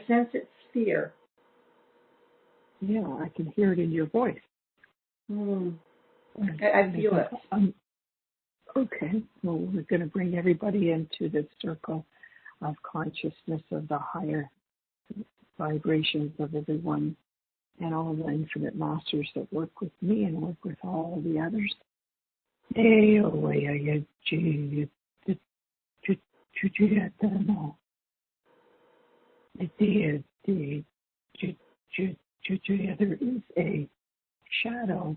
Speaker 4: sense it's fear.
Speaker 2: Yeah, I can hear it in your voice.
Speaker 4: I feel it.
Speaker 2: Okay, well, we're going to bring everybody into the circle of consciousness of the higher vibrations of everyone and all the infinite masters that work with me and work with all the others. There is a shadow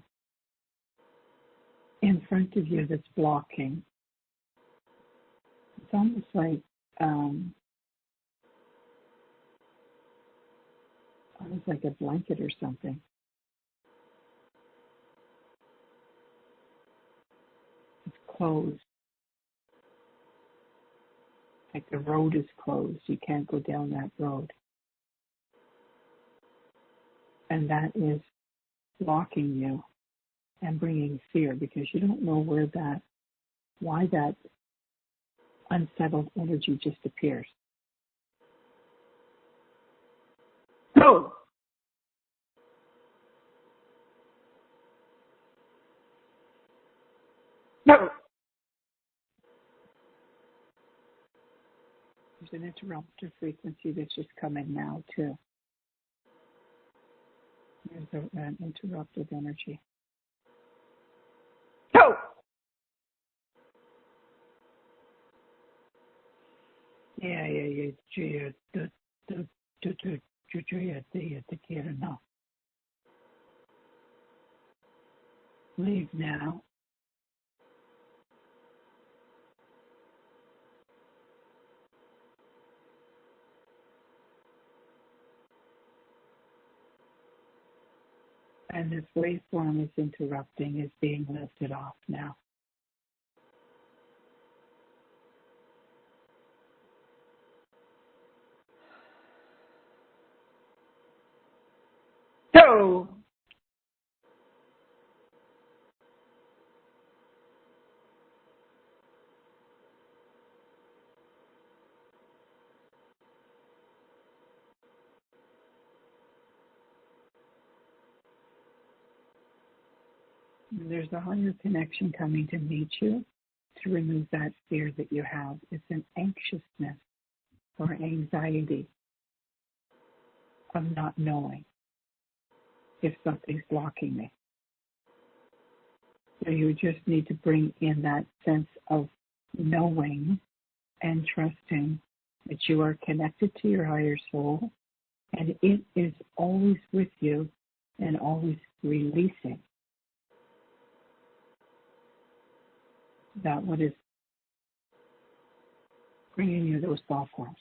Speaker 2: in front of you that's blocking. It's almost like a blanket or something. It's closed. Like the road is closed. You can't go down that road. And that is blocking you and bringing fear because you don't know why that unsettled energy just appears. No! No! There's an interrupted frequency that's just coming now, too. There's an interrupted energy. No! Leave now. And this waveform is interrupting, is being lifted off now. So, there's a higher connection coming to meet you to remove that fear that you have. It's an anxiousness or anxiety of not knowing if something's blocking me. So you just need to bring in that sense of knowing and trusting that you are connected to your higher soul and it is always with you and always releasing that what is bringing you those thought forms.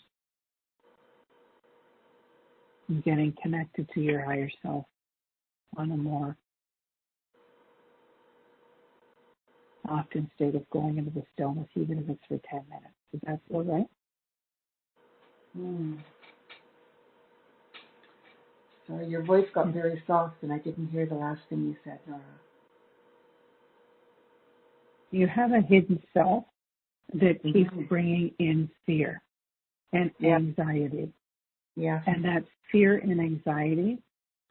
Speaker 2: And getting connected to your higher self on a more often state of going into the stillness, even if it's for 10 minutes. Does that feel right?
Speaker 4: Sorry, your voice got very soft and I didn't hear the last thing you said, Nora.
Speaker 2: You have a hidden self that keeps bringing in fear and anxiety.
Speaker 4: Yeah.
Speaker 2: And that fear and anxiety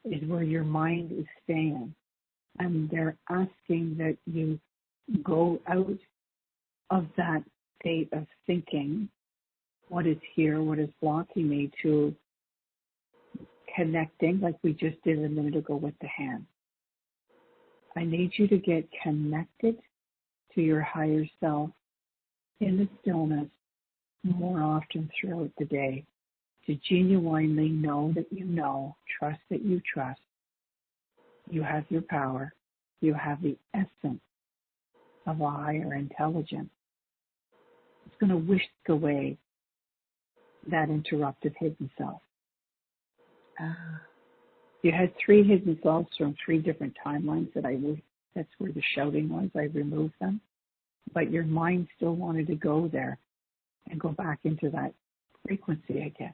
Speaker 2: is where your mind is staying. And they're asking that you go out of that state of thinking, what is here, what is blocking me, to connecting, like we just did a minute ago with the hand. I need you to get connected to your higher self in the stillness more often throughout the day, to genuinely know that you know, trust that you trust. You have your power. You have the essence of a higher intelligence. It's going to whisk away that interrupted hidden self. You had 3 hidden selves from 3 different timelines that's where the shouting was. I removed them. But your mind still wanted to go there and go back into that frequency again.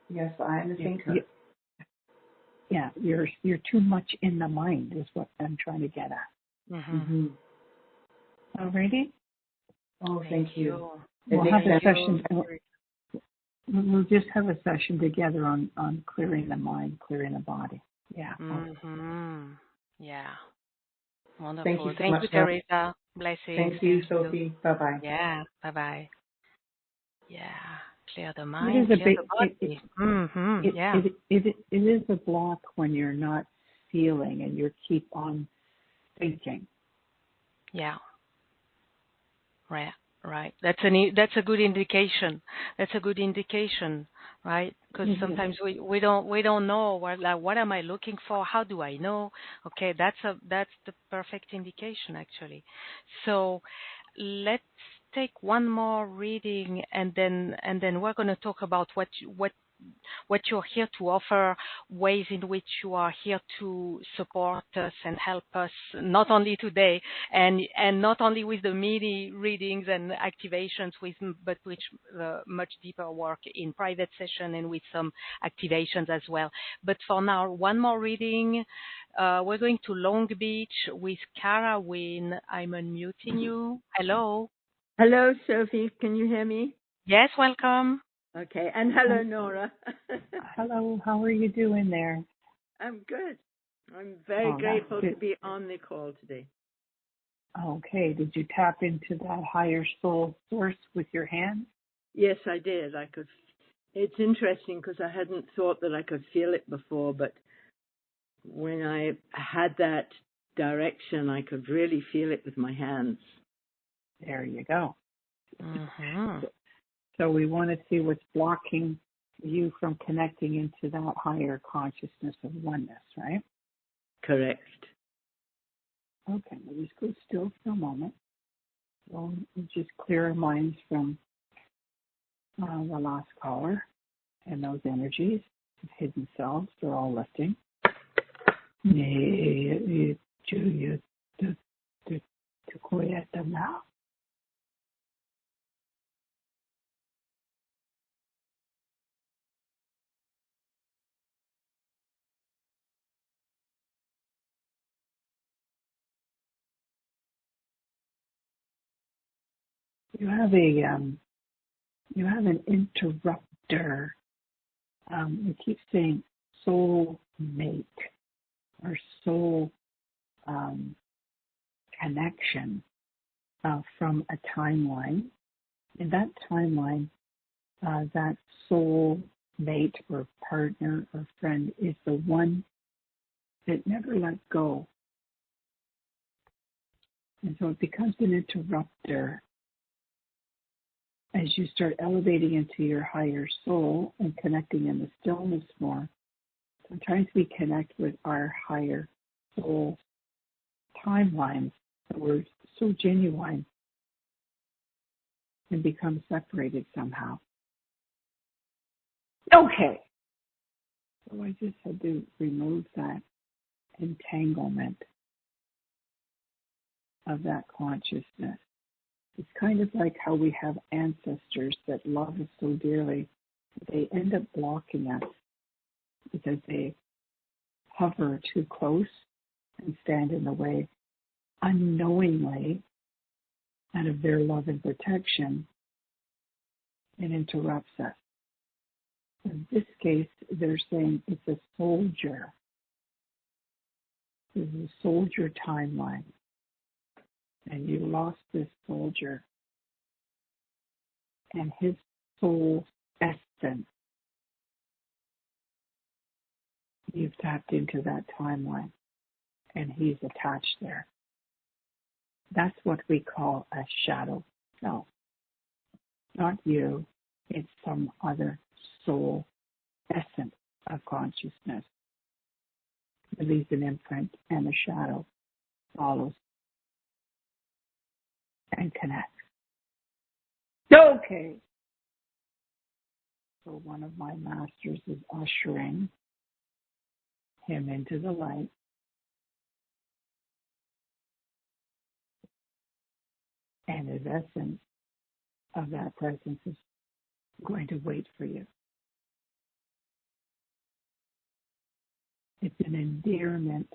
Speaker 4: Yes, I am a thinker.
Speaker 2: Yeah, you're too much in the mind is what I'm trying to get at.
Speaker 1: Mm-hmm.
Speaker 2: Alrighty?
Speaker 4: Oh, thank you.
Speaker 2: We'll have a session. We'll just have a session together on clearing the mind, clearing the body. Yeah.
Speaker 1: Mm-hmm. Yeah. Wonderful.
Speaker 4: Thank you so
Speaker 1: Thank
Speaker 4: much,
Speaker 1: you, Teresa. Blessings.
Speaker 4: Thank you, Sophie. Bye-bye.
Speaker 1: Yeah. Bye-bye. Yeah. Clear the
Speaker 2: It
Speaker 1: mind,
Speaker 2: is a
Speaker 1: clear
Speaker 2: big.
Speaker 1: the body. Yeah.
Speaker 2: It is a block when you're not feeling and you keep on thinking.
Speaker 1: Yeah. Right. Right. That's a good indication. That's a good indication, right? Because sometimes we don't know what am I looking for? How do I know? Okay, that's the perfect indication actually. So let's take one more reading and then we're going to talk about what you're here to offer, ways in which you are here to support us and help us, not only today and not only with the mini readings and activations, but with much deeper work in private session and with some activations as well. But for now, one more reading. We're going to Long Beach with Cara Wynn. I'm unmuting you. Hello.
Speaker 5: Hello, Sophie. Can you hear me?
Speaker 1: Yes, welcome.
Speaker 5: Okay. And hello, Nora.
Speaker 2: Hello. How are you doing there?
Speaker 5: I'm good. I'm very grateful to be on the call today.
Speaker 2: Okay. Did you tap into that higher soul source with your hands?
Speaker 5: Yes, I did. I could. It's interesting because I hadn't thought that I could feel it before, but when I had that direction, I could really feel it with my hands.
Speaker 2: There you go.
Speaker 1: Mm-hmm.
Speaker 2: So we want to see what's blocking you from connecting into that higher consciousness of oneness, right?
Speaker 5: Correct.
Speaker 2: Okay, we'll just go still for a moment. We'll just clear our minds from the last caller and those energies, hidden selves, they're all lifting. Now. You have an interrupter. You keep saying soul mate or soul connection from a timeline. In that timeline, that soul mate or partner or friend is the one that never let go. And so it becomes an interrupter as you start elevating into your higher soul and connecting in the stillness more. Sometimes we connect with our higher soul timelines that were so genuine and become separated somehow. Okay. So I just had to remove that entanglement of that consciousness. It's kind of like how we have ancestors that love us so dearly. They end up blocking us because they hover too close and stand in the way unknowingly out of their love and protection. It interrupts us. In this case, they're saying it's a soldier. There's a soldier timeline. And you lost this soldier. And his soul essence. You've tapped into that timeline. And he's attached there. That's what we call a shadow self. Not you. It's some other soul essence of consciousness. It leaves an imprint and a shadow follows. and connect. Okay. So one of my masters is ushering him into the light. And his essence of that presence is going to wait for you. It's an endearment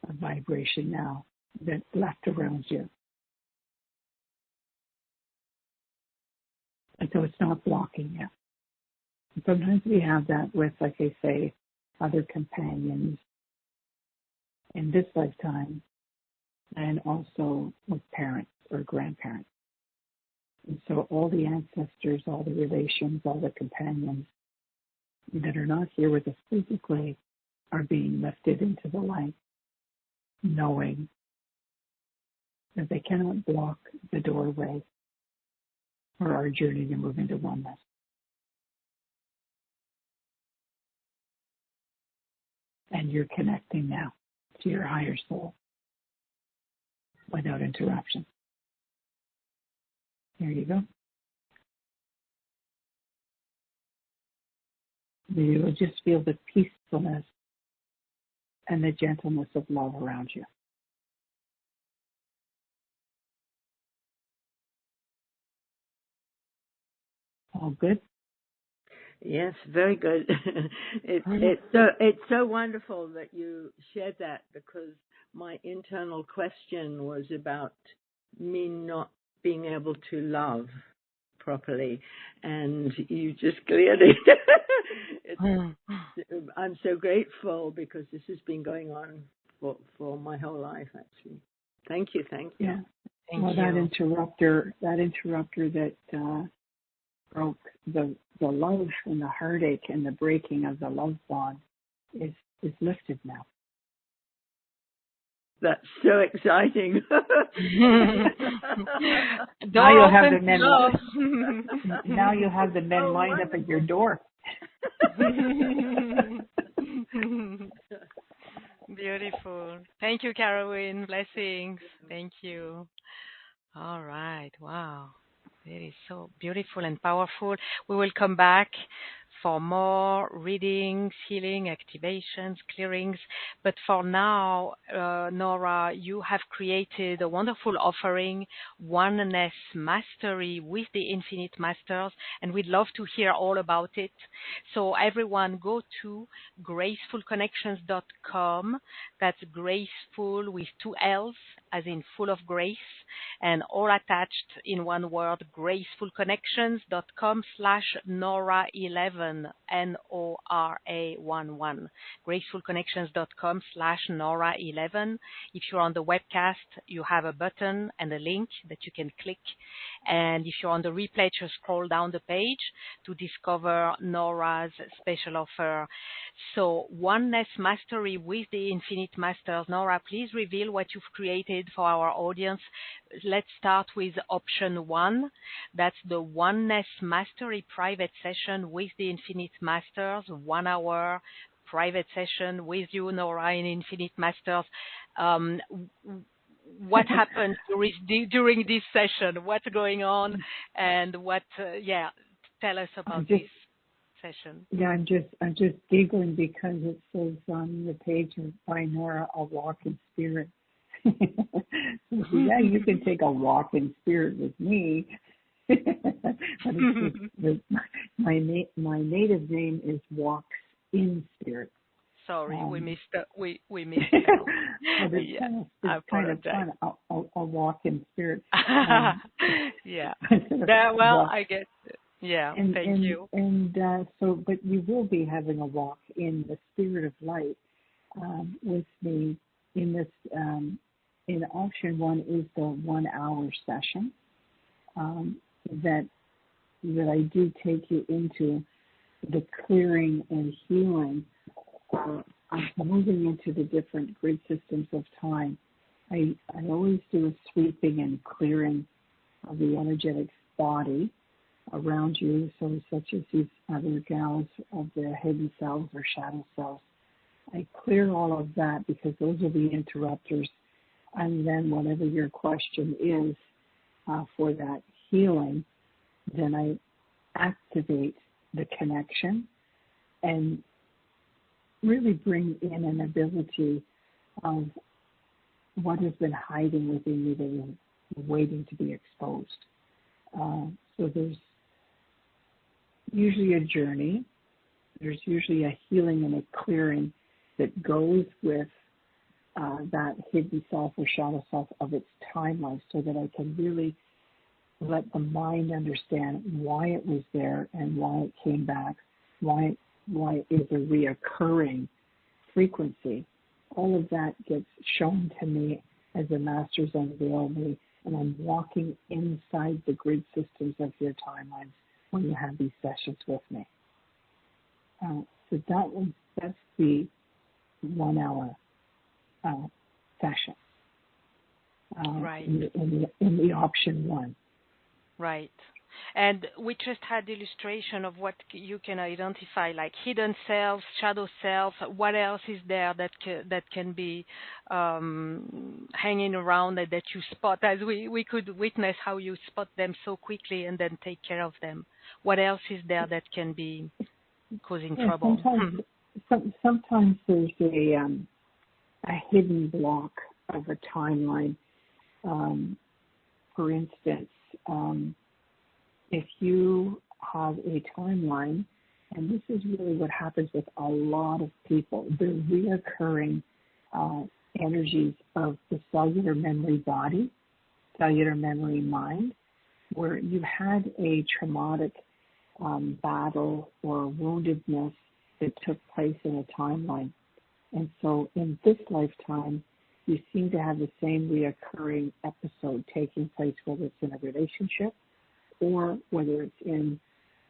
Speaker 2: of vibration now that's left around you. And so it's not blocking you. And sometimes we have that with, like I say, other companions in this lifetime and also with parents or grandparents. And so all the ancestors, all the relations, all the companions that are not here with us physically are being lifted into the light, knowing that they cannot block the doorway for our journey to move into oneness. And you're connecting now to your higher soul without interruption. There you go. You will just feel the peacefulness and the gentleness of love around you. All good?
Speaker 5: Yes, very good. It's so wonderful that you shared that, because my internal question was about me not being able to love properly, and you just cleared it. I'm so grateful, because this has been going on for my whole life, actually. Thank you.
Speaker 2: Yeah.
Speaker 1: Thank
Speaker 2: well,
Speaker 1: you.
Speaker 2: that interrupter that broke the love and the heartache and the breaking of the love bond is lifted now.
Speaker 5: That's so exciting.
Speaker 2: Now you'll have the men. Now you have the men lined up at your door.
Speaker 1: Beautiful. Thank you, Carolyn. Blessings. Thank you. All right. Wow. It is so beautiful and powerful. We will come back for more readings, healing, activations, clearings. But for now, Nora, you have created a wonderful offering, Oneness Mastery with the Infinite Masters, and we'd love to hear all about it. So everyone go to gracefulconnections.com. That's graceful with 2 L's, as in full of grace, and all attached in one word, gracefulconnections.com/Nora11, Nora11, gracefulconnections.com/Nora11. If you're on the webcast, you have a button and a link that you can click. And if you're on the replay, just scroll down the page to discover Nora's special offer. So Oneness Mastery with the Infinite Masters. Nora, please reveal what you've created for our audience. Let's start with option 1. That's the Oneness Mastery private session with the Infinite Masters, 1 hour private session with you, Nora, in Infinite Masters. What happened during this session? What's going on? And what, tell us about this session.
Speaker 2: Yeah, I'm just giggling because it says on the page by Nora, a walk in spirit. Yeah, you can take a walk in spirit with me. But my native name is Walks in Spirit.
Speaker 1: Sorry, we missed that. We missed
Speaker 2: that. It's kind of fun. A walk in spirit.
Speaker 1: Yeah. Well, I get it. Yeah. Thank you.
Speaker 2: And but you will be having a walk in the spirit of light with me in this. In option 1 is the 1 hour session that I do take you into the clearing and healing of moving into the different grid systems of time. I always do a sweeping and clearing of the energetic body around you, so such as these other gals of the hidden cells or shadow cells. I clear all of that because those are the interrupters And then whatever your question is for that healing, then I activate the connection and really bring in an ability of what has been hiding within you that is waiting to be exposed. So there's usually a journey. There's usually a healing and a clearing that goes with that hidden self or shadow self of its timeline, so that I can really let the mind understand why it was there and why it came back, why it is a reoccurring frequency. All of that gets shown to me as the masters unveil me, and I'm walking inside the grid systems of your timelines when you have these sessions with me. So that's the 1 hour session
Speaker 1: Right.
Speaker 2: in the option 1.
Speaker 1: Right. And we just had illustration of what you can identify, like hidden selves, shadow selves. What else is there that can be hanging around and that you spot, as we could witness how you spot them so quickly and then take care of them? What else is there that can be causing trouble?
Speaker 2: Sometimes there's a hidden block of a timeline. For instance, if you have a timeline, and this is really what happens with a lot of people, the reoccurring energies of the cellular memory body, cellular memory mind, where you had a traumatic battle or woundedness that took place in a timeline. And so in this lifetime, you seem to have the same reoccurring episode taking place, whether it's in a relationship or whether it's in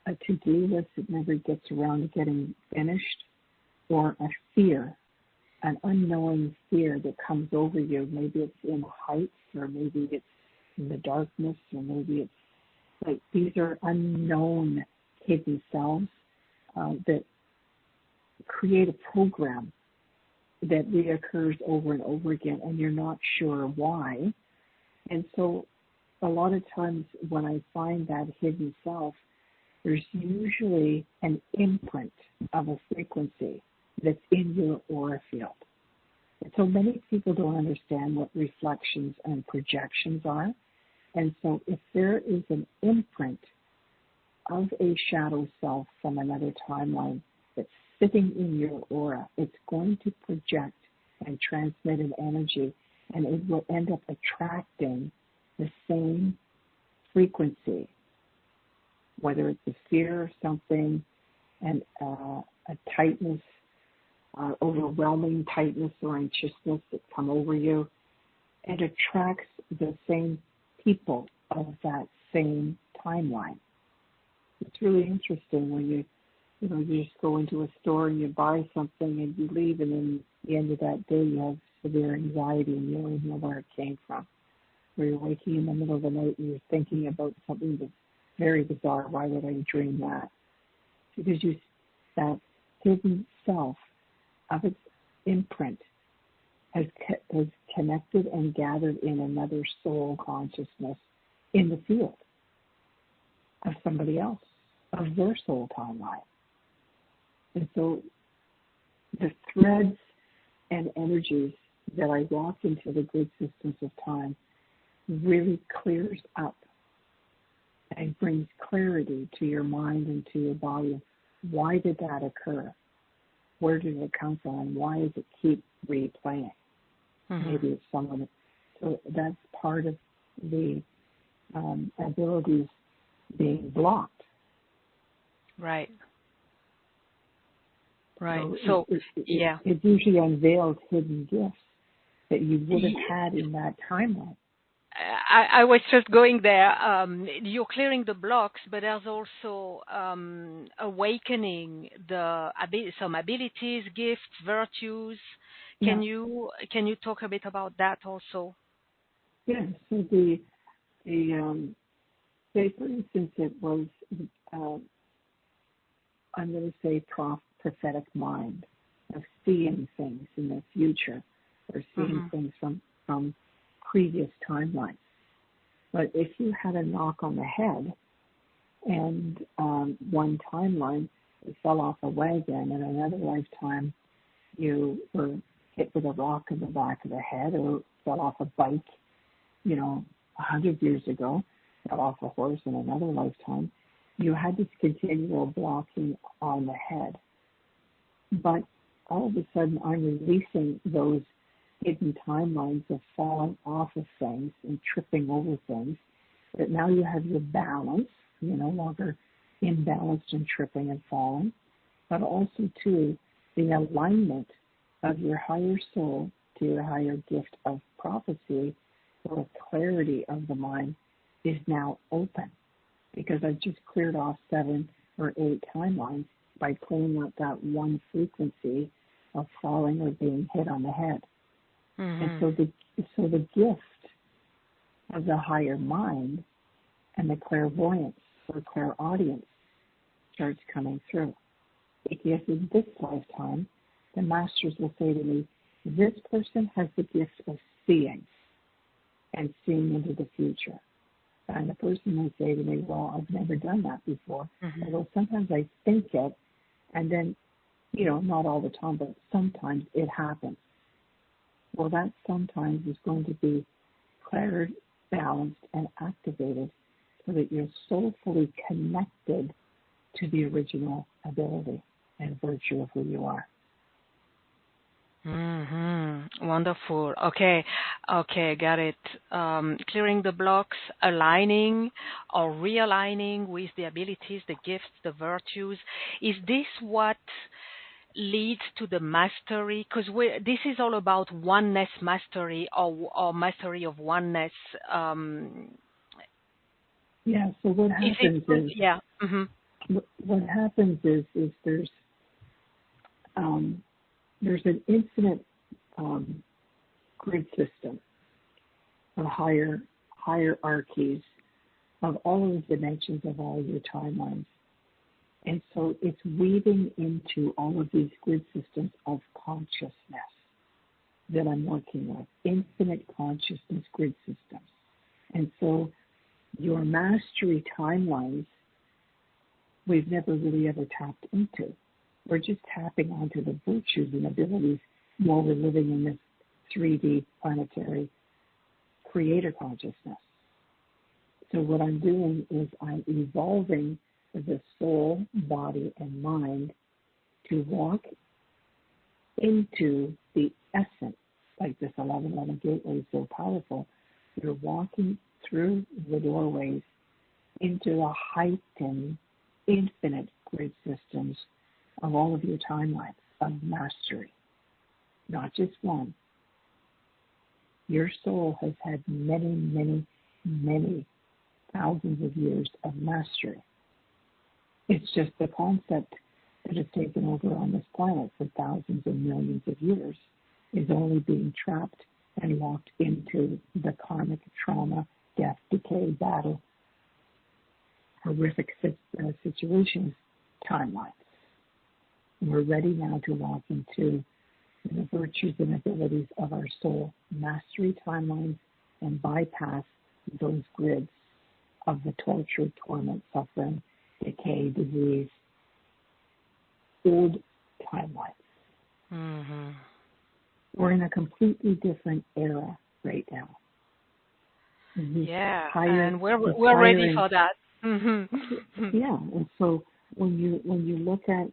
Speaker 2: a to-do list that never gets around to getting finished, or a fear, an unknowing fear that comes over you. Maybe it's in heights, or maybe it's in the darkness, or maybe it's like these are unknown hidden selves that create a program that reoccurs over and over again, and you're not sure why. And so a lot of times when I find that hidden self, there's usually an imprint of a frequency that's in your aura field. And so many people don't understand what reflections and projections are. And so if there is an imprint of a shadow self from another timeline that's sitting in your aura, it's going to project and transmit an energy, and it will end up attracting the same frequency, whether it's a fear of something and a tightness, overwhelming tightness or anxiousness that come over you. It attracts the same people of that same timeline. It's really interesting when you just go into a store and you buy something and you leave, and then at the end of that day you have severe anxiety and you don't even know where it came from. Or you're waking in the middle of the night and you're thinking about something that's very bizarre. Why would I dream that? Because that hidden self of its imprint has connected and gathered in another soul consciousness in the field of somebody else, of their soul timeline. And so the threads and energies that I walk into the grid systems of time really clears up and brings clarity to your mind and to your body. Why did that occur? Where did it come from? And why does it keep replaying? Mm-hmm. Maybe it's someone. So that's part of the abilities being blocked.
Speaker 1: Right. Right.
Speaker 2: So
Speaker 1: yeah.
Speaker 2: It usually unveils hidden gifts that you would have had in that timeline.
Speaker 1: I was just going there. You're clearing the blocks, but there's also awakening some abilities, gifts, virtues. Can you talk a bit about that also?
Speaker 2: Yes. So the say for instance it was I'm going to say prophetic mind of seeing things in the future, or seeing things from previous timelines. But if you had a knock on the head and one timeline you fell off a wagon, and another lifetime you were hit with a rock in the back of the head or fell off a bike, 100 years ago, fell off a horse in another lifetime, you had this continual blocking on the head. But all of a sudden, I'm releasing those hidden timelines of falling off of things and tripping over things. That now you have your balance. You're no longer imbalanced and tripping and falling. But also, too, the alignment of your higher soul to your higher gift of prophecy or clarity of the mind is now open. Because I've just cleared off 7 or 8 timelines by cleaning up that one frequency of falling or being hit on the head. Mm-hmm. And so the gift of the higher mind and the clairvoyance or clairaudience starts coming through. Because in this lifetime, the masters will say to me, this person has the gift of seeing and seeing into the future. And the person will say to me, well, I've never done that before. Mm-hmm. I go, sometimes I think it, and then, not all the time, but sometimes it happens. Well, that sometimes is going to be cleared, balanced, and activated so that you're soulfully connected to the original ability and virtue of who you are.
Speaker 1: Mm-hmm. Wonderful. Okay, got it. Clearing the blocks, aligning or realigning with the abilities, the gifts, the virtues. Is this what leads to the mastery? Because this is all about oneness mastery or mastery of oneness.
Speaker 2: Yeah. So what happens is
Speaker 1: yeah. Mm-hmm.
Speaker 2: What happens is there's an infinite grid system of hierarchies of all of the dimensions of all your timelines. And so it's weaving into all of these grid systems of consciousness that I'm working with, infinite consciousness grid systems. And so your mastery timelines, we've never really ever tapped into. We're just tapping onto the virtues and abilities while we're living in this 3D planetary creator consciousness. So what I'm doing is I'm evolving the soul, body, and mind to walk into the essence, like this 1111 gateway is so powerful. You're walking through the doorways into the heightened, infinite grid systems of all of your timelines of mastery, not just one. Your soul has had many, many, many thousands of years of mastery. It's just the concept that has taken over on this planet for thousands and millions of years is only being trapped and walked into the karmic trauma, death, decay, battle, horrific situations, timelines. We're ready now to walk into the virtues and abilities of our soul mastery timelines and bypass those grids of the torture, torment, suffering, decay, disease, old timelines. Mm-hmm. We're in a completely different era right now.
Speaker 1: Yeah, and we're ready for that. Mm-hmm.
Speaker 2: Yeah, and so when you look at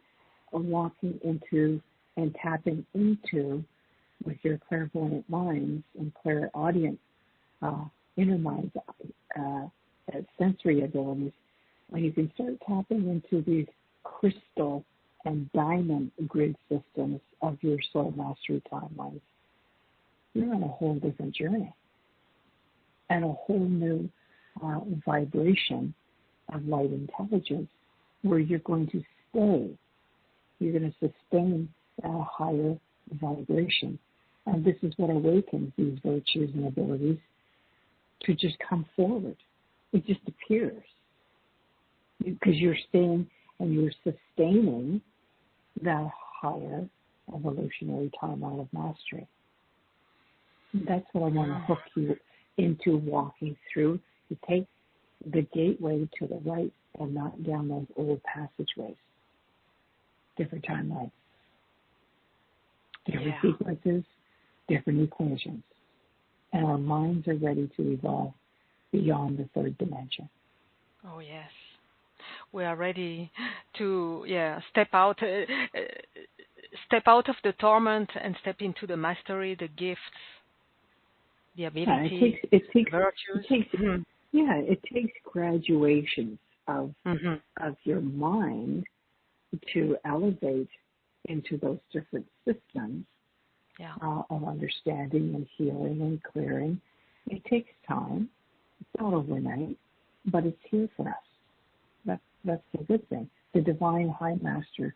Speaker 2: walking into and tapping into with your clairvoyant minds and clairaudient inner minds, sensory abilities, when you can start tapping into these crystal and diamond grid systems of your soul mastery timelines, you're on a whole different journey and a whole new vibration of light intelligence where you're going to stay. You're going to sustain that higher vibration. And this is what awakens these virtues and abilities to just come forward. It just appears. Because you're staying and you're sustaining that higher evolutionary timeline of mastery. That's what I want to hook you into walking through. You take the gateway to the right and not down those old passageways. Different timelines, different sequences, different equations. And our minds are ready to evolve beyond the third dimension.
Speaker 1: Oh, yes. We are ready to, step out of the torment and step into the mastery, the gifts, the ability,
Speaker 2: it takes
Speaker 1: virtues.
Speaker 2: It takes graduations of your mind to elevate into those different systems of understanding and healing and clearing. It takes time. It's not overnight, but it's here for us. That's the good thing. The divine high master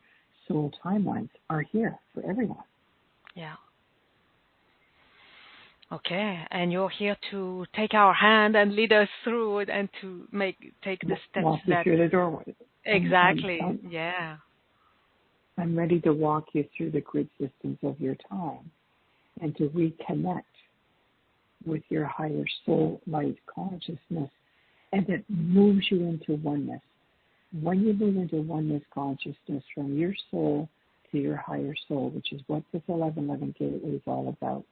Speaker 2: soul timelines are here for everyone.
Speaker 1: Yeah. Okay, and you're here to take our hand and lead us through it and to take the steps.
Speaker 2: Walk you through the doorway.
Speaker 1: Exactly.
Speaker 2: I'm ready to walk you through the grid systems of your time and to reconnect with your higher soul light consciousness, and it moves you into oneness. When you move into oneness consciousness from your soul to your higher soul, which is what this 1111 gateway is all about,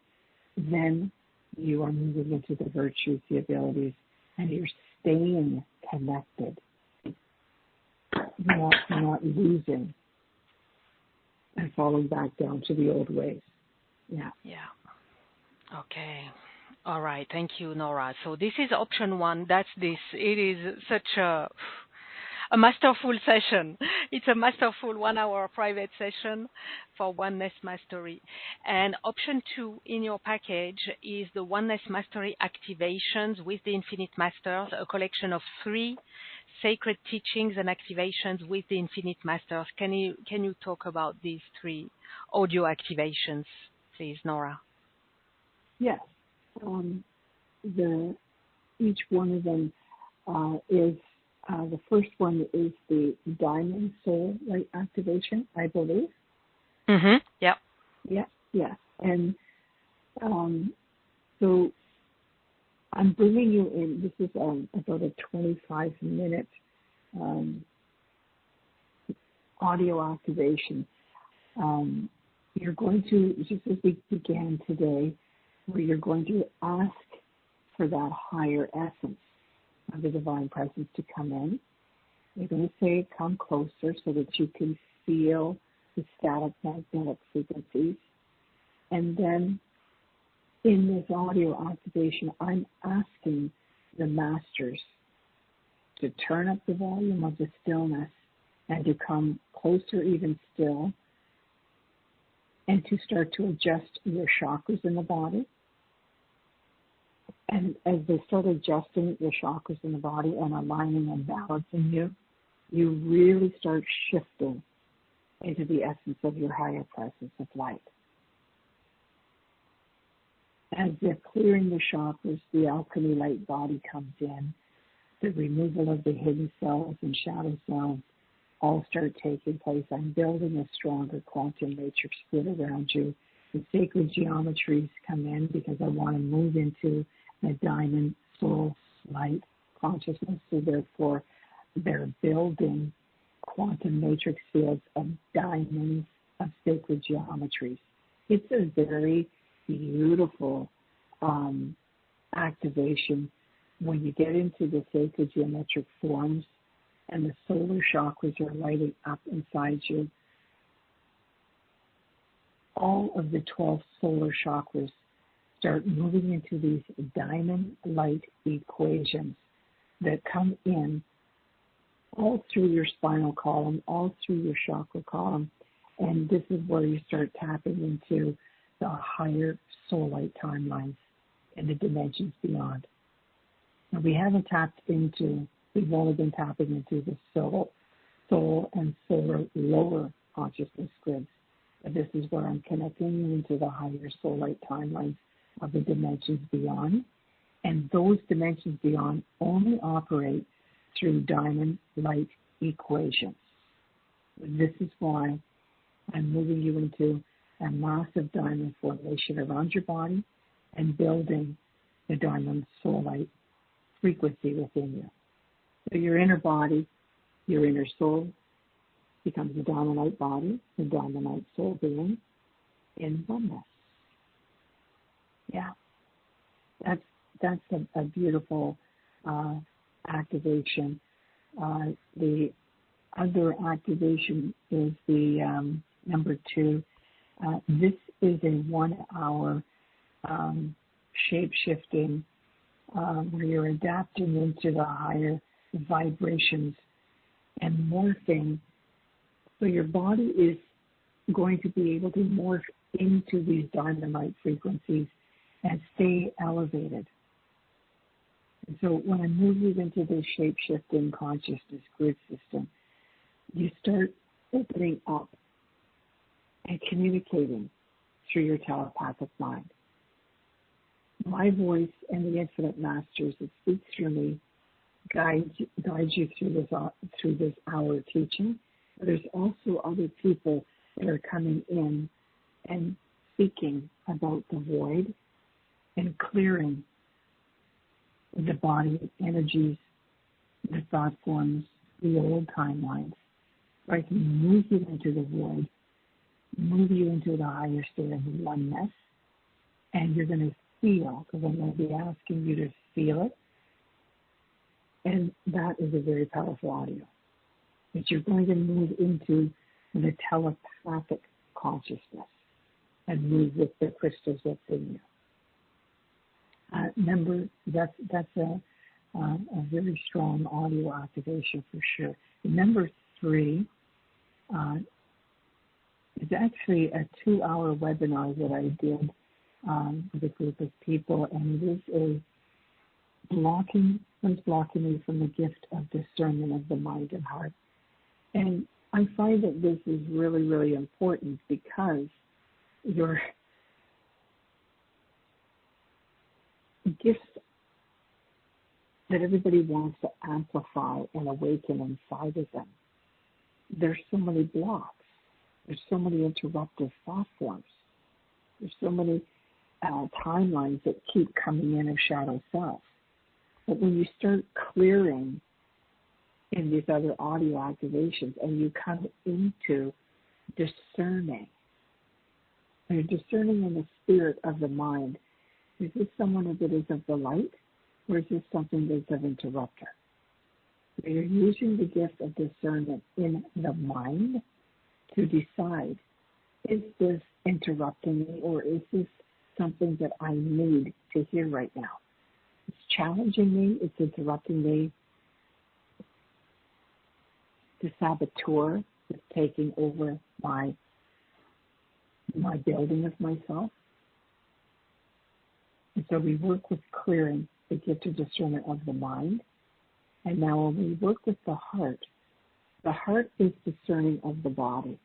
Speaker 2: then you are moving into the virtues, the abilities, and you're staying connected. You're not losing and falling back down to the old ways. Yeah.
Speaker 1: Okay. All right. Thank you, Nora. So this is option one. That's this. It is such a masterful session. It's a masterful 1 hour private session for Oneness Mastery. And option two in your package is the Oneness Mastery Activations with the Infinite Masters, a collection of 3 sacred teachings and activations with the Infinite Masters. Can you talk about these 3 audio activations, please, Nora?
Speaker 2: Yes. Each one of them is the first one is the Diamond Soul Light Activation, I believe.
Speaker 1: Yeah.
Speaker 2: Yeah. And so I'm bringing you in. This is about a 25-minute audio activation. You're going to, just as we began today, where you're going to ask for that higher essence of the divine presence to come in. You're going to say, come closer so that you can feel the static magnetic frequencies. And then in this audio activation, I'm asking the masters to turn up the volume of the stillness and to come closer even still and to start to adjust your chakras in the body. And as they start adjusting your chakras in the body and aligning and balancing you, you really start shifting into the essence of your higher presence of light. As they're clearing the chakras, the alchemy light body comes in. The removal of the hidden cells and shadow cells all start taking place. I'm building a stronger quantum matrix grid around you. The sacred geometries come in because I want to move into the diamond soul light consciousness. So therefore, they're building quantum matrix fields of diamonds of sacred geometries. It's a very beautiful activation when you get into the sacred geometric forms and the solar chakras are lighting up inside you. All of the 12 solar chakras start moving into these diamond light equations that come in all through your spinal column, all through your chakra column, and this is where you start tapping into the higher soul light timelines and the dimensions beyond. Now, we've only been tapping into the soul and solar lower consciousness grids. But this is where I'm connecting you into the higher soul light timelines of the dimensions beyond. And those dimensions beyond only operate through diamond light equations. This is why I'm moving you into a massive diamond formation around your body and building the Dharma soul light frequency within you. So your inner body, your inner soul, becomes the Dharma light body, the Dharma light soul being in oneness. Yeah, that's a beautiful activation. The other activation is the number 2. This is a 1-hour shape-shifting where you're adapting into the higher vibrations and morphing. So your body is going to be able to morph into these dynamite frequencies and stay elevated. And so when I move you into this shape-shifting consciousness grid system, you start opening up and communicating through your telepathic mind. My voice and the infinite masters that speak through me guide you through this hour teaching. But there's also other people that are coming in and speaking about the void and clearing the body energies, the thought forms, the old timelines. So I can move you into the void, move you into the higher state of oneness, and you're going to feel, because I'm going to be asking you to feel it, and that is a very powerful audio. That you're going to move into the telepathic consciousness and move with the crystals within you. Remember, that's a very strong audio activation for sure. Number 3 is actually a 2-hour webinar that I did with a group of people, and it is what's blocking me from the gift of discernment of the mind and heart. And I find that this is really, really important because your gifts that everybody wants to amplify and awaken inside of them, there's so many blocks. There's so many interruptive thought forms. There's so many timelines that keep coming in of shadow self. But when you start clearing in these other audio activations and you come into discerning, you're discerning in the spirit of the mind, is this someone that is of the light or is this something that's of interrupter? So you're using the gift of discernment in the mind to decide, is this interrupting me or is this something that I need to hear right now? It's challenging me, it's interrupting me. The saboteur is taking over my building of myself. And so we work with clearing the gift of discernment of the mind. And now when we work with the heart is discerning of the body.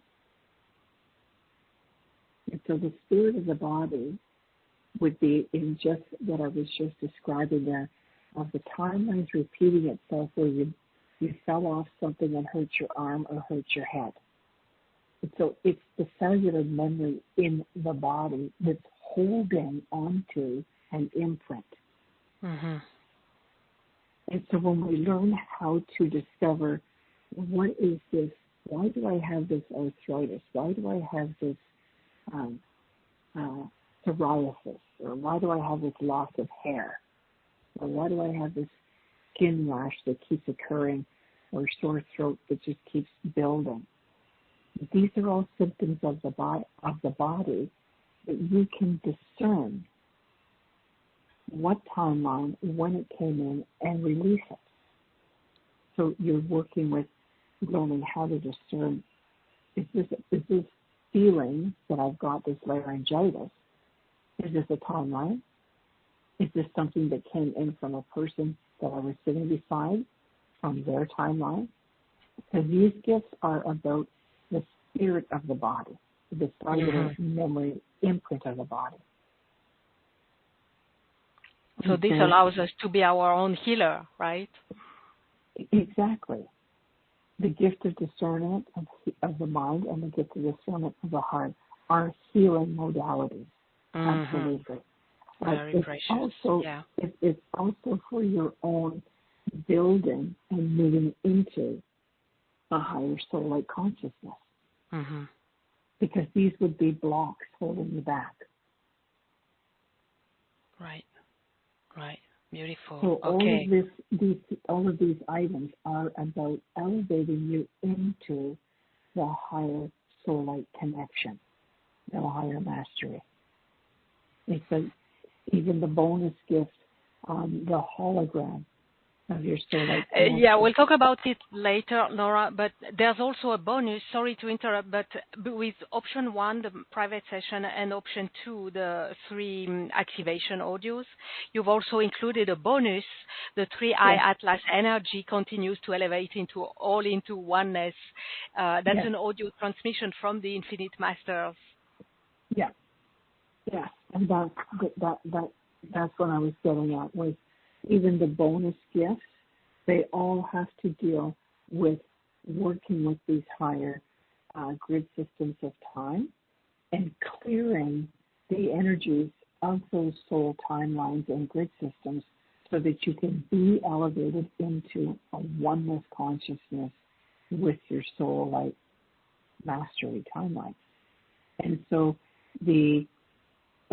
Speaker 2: And so the spirit of the body would be in just what I was just describing there, of the timelines repeating itself where you fell off something and hurt your arm or hurt your head. And so it's the cellular memory in the body that's holding onto an imprint.
Speaker 1: Mm-hmm.
Speaker 2: And so when we learn how to discover, what is this? Why do I have this arthritis? Why do I have this psoriasis? Or why do I have this loss of hair? Or why do I have this skin rash that keeps occurring, or sore throat that just keeps building? These are all symptoms of the body that you can discern what timeline, when it came in, and release it. So you're working with learning how to discern, is this feeling that I've got this laryngitis, is this a timeline? Is this something that came in from a person that I was sitting beside, from their timeline? Because these gifts are about the spirit of the body, the cellular memory imprint of the body.
Speaker 1: So this allows us to be our own healer, right?
Speaker 2: Exactly. The gift of discernment of the mind and the gift of discernment of the heart are healing modalities. Mm-hmm. Absolutely. But
Speaker 1: Very
Speaker 2: it's
Speaker 1: precious.
Speaker 2: also
Speaker 1: Yeah.
Speaker 2: it's also for your own building and moving into a higher soul-like consciousness.
Speaker 1: Mhm.
Speaker 2: Because these would be blocks holding you back.
Speaker 1: Right. Right. Beautiful.
Speaker 2: So
Speaker 1: Okay.
Speaker 2: all of these items are about elevating you into the higher soul-like connection, the higher mastery. It's even the bonus gift on the hologram of your soul-like connection.
Speaker 1: Yeah, we'll talk about it later, Nora, but there's also a bonus, sorry to interrupt, but with option 1, the private session, and option 2, the 3 activation audios, you've also included a bonus. The 3i Atlas energy continues to elevate into oneness. That's an audio transmission from the Infinite Masters.
Speaker 2: Yeah, yeah, and that's what I was getting at, was even the bonus gifts, they all have to deal with working with these higher grid systems of time and clearing the energies of those soul timelines and grid systems so that you can be elevated into a oneness consciousness with your soul like mastery timeline. And so the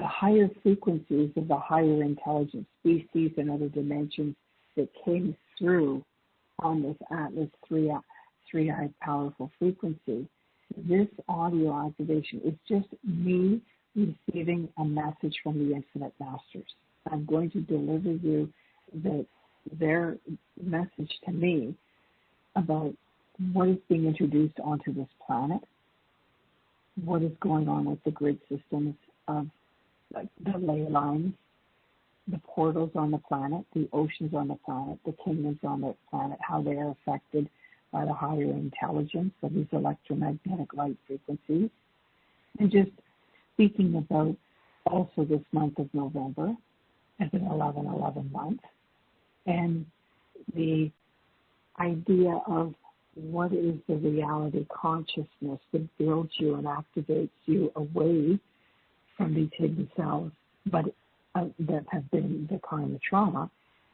Speaker 2: higher frequencies of the higher intelligence species and other dimensions that came through on this Atlas 3i powerful frequency, this audio activation is just me receiving a message from the Infinite Masters. I'm going to deliver you their message to me about what is being introduced onto this planet, what is going on with the grid systems of the ley lines, the portals on the planet, the oceans on the planet, the kingdoms on the planet, how they are affected by the higher intelligence of these electromagnetic light frequencies, and just speaking about also this month of November as an 11/11 month, and the idea of what is the reality consciousness that builds you and activates you away from these hidden selves, but that have been the karma trauma,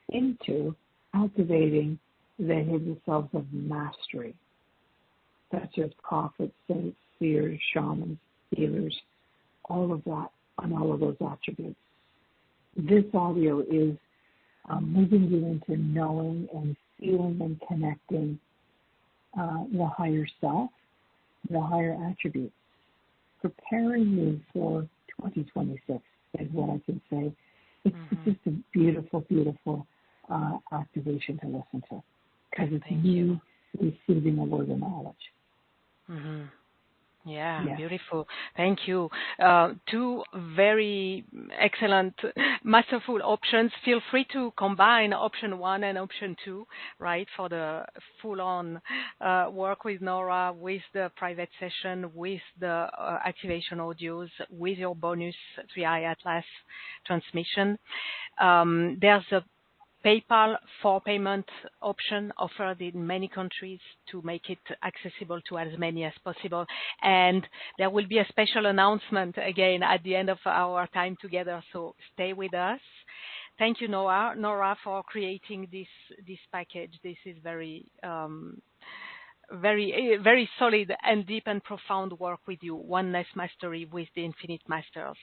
Speaker 2: into activating the hidden selves of mastery, such as prophets, saints, seers, shamans, healers, all of that, and all of those attributes. This audio is moving you into knowing and feeling and connecting the higher self, the higher attributes, preparing you for 2026 is what I can say. It's just a beautiful, beautiful activation to listen to, because it's me receiving a word of knowledge.
Speaker 1: Mm-hmm. Yeah, beautiful. Thank you. 2 very excellent, masterful options. Feel free to combine option 1 and option 2, right, for the full-on work with Nora, with the private session, with the activation audios, with your bonus 3i Atlas transmission. There's a PayPal for payment option offered in many countries to make it accessible to as many as possible. And there will be a special announcement again at the end of our time together, so stay with us. Thank you, Nora, for creating this package. This is very very solid and deep and profound work with you, Oneness Mastery with the Infinite Masters.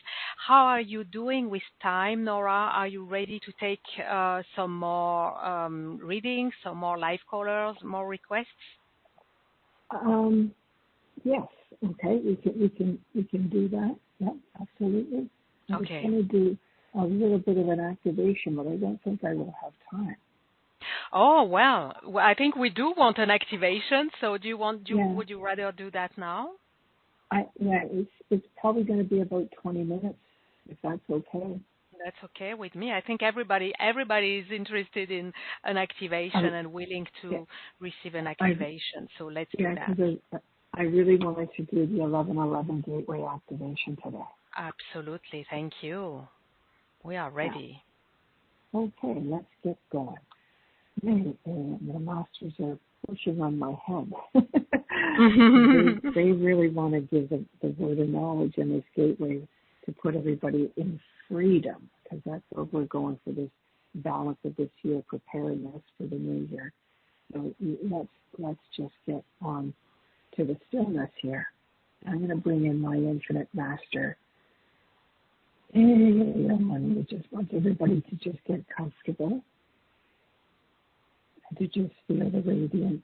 Speaker 1: How are you doing with time, Nora? Are you ready to take some more readings, some more live callers, more requests?
Speaker 2: Yes. Okay. We can do that. Yeah, absolutely. I'm just going to do a little bit of an activation, but I don't think I will have time.
Speaker 1: Oh, well, I think we do want an activation. So do you want? Would you rather do that now?
Speaker 2: It's probably going to be about 20 minutes, if that's okay.
Speaker 1: That's okay with me. I think everybody is interested in an activation and willing to receive an activation. So let's do that.
Speaker 2: Because I really wanted to do the 11/11 gateway activation today.
Speaker 1: Absolutely. Thank you. We are ready.
Speaker 2: Yeah. Okay, let's get going. The masters are pushing on my head. they really want to give the word of knowledge in this gateway to put everybody in freedom, because that's where we're going for this balance of this year, preparedness for the new year. So let's just get on to the stillness here. I'm going to bring in my infinite master. And I just want everybody to just get comfortable and to just feel the radiance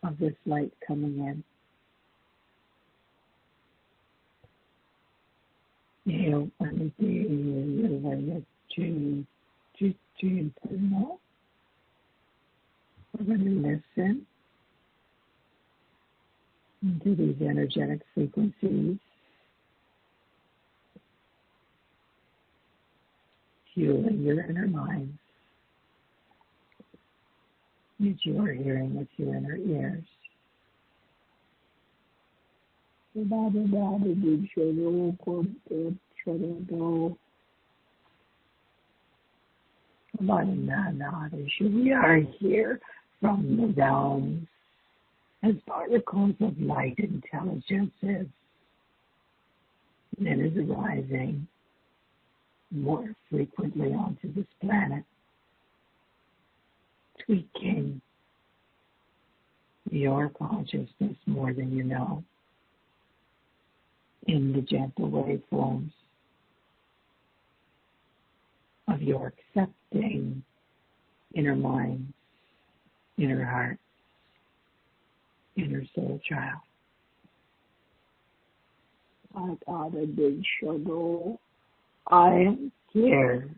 Speaker 2: of this light coming in. We're going to listen to these energetic frequencies, fueling your inner mind, that you are hearing with your inner ears. We are here from the realms as particles of light intelligences that is arising more frequently onto this planet, tweaking your consciousness more than you know in the gentle waveforms of your accepting inner mind, inner heart, inner soul child. I got a big shadow. I am here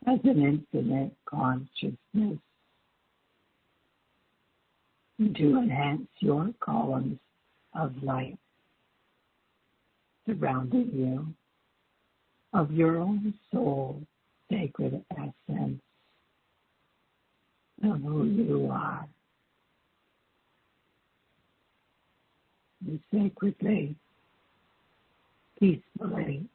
Speaker 2: as an infinite consciousness to enhance your columns of light surrounding you of your own soul, sacred essence of who you are. You sacredly, peacefully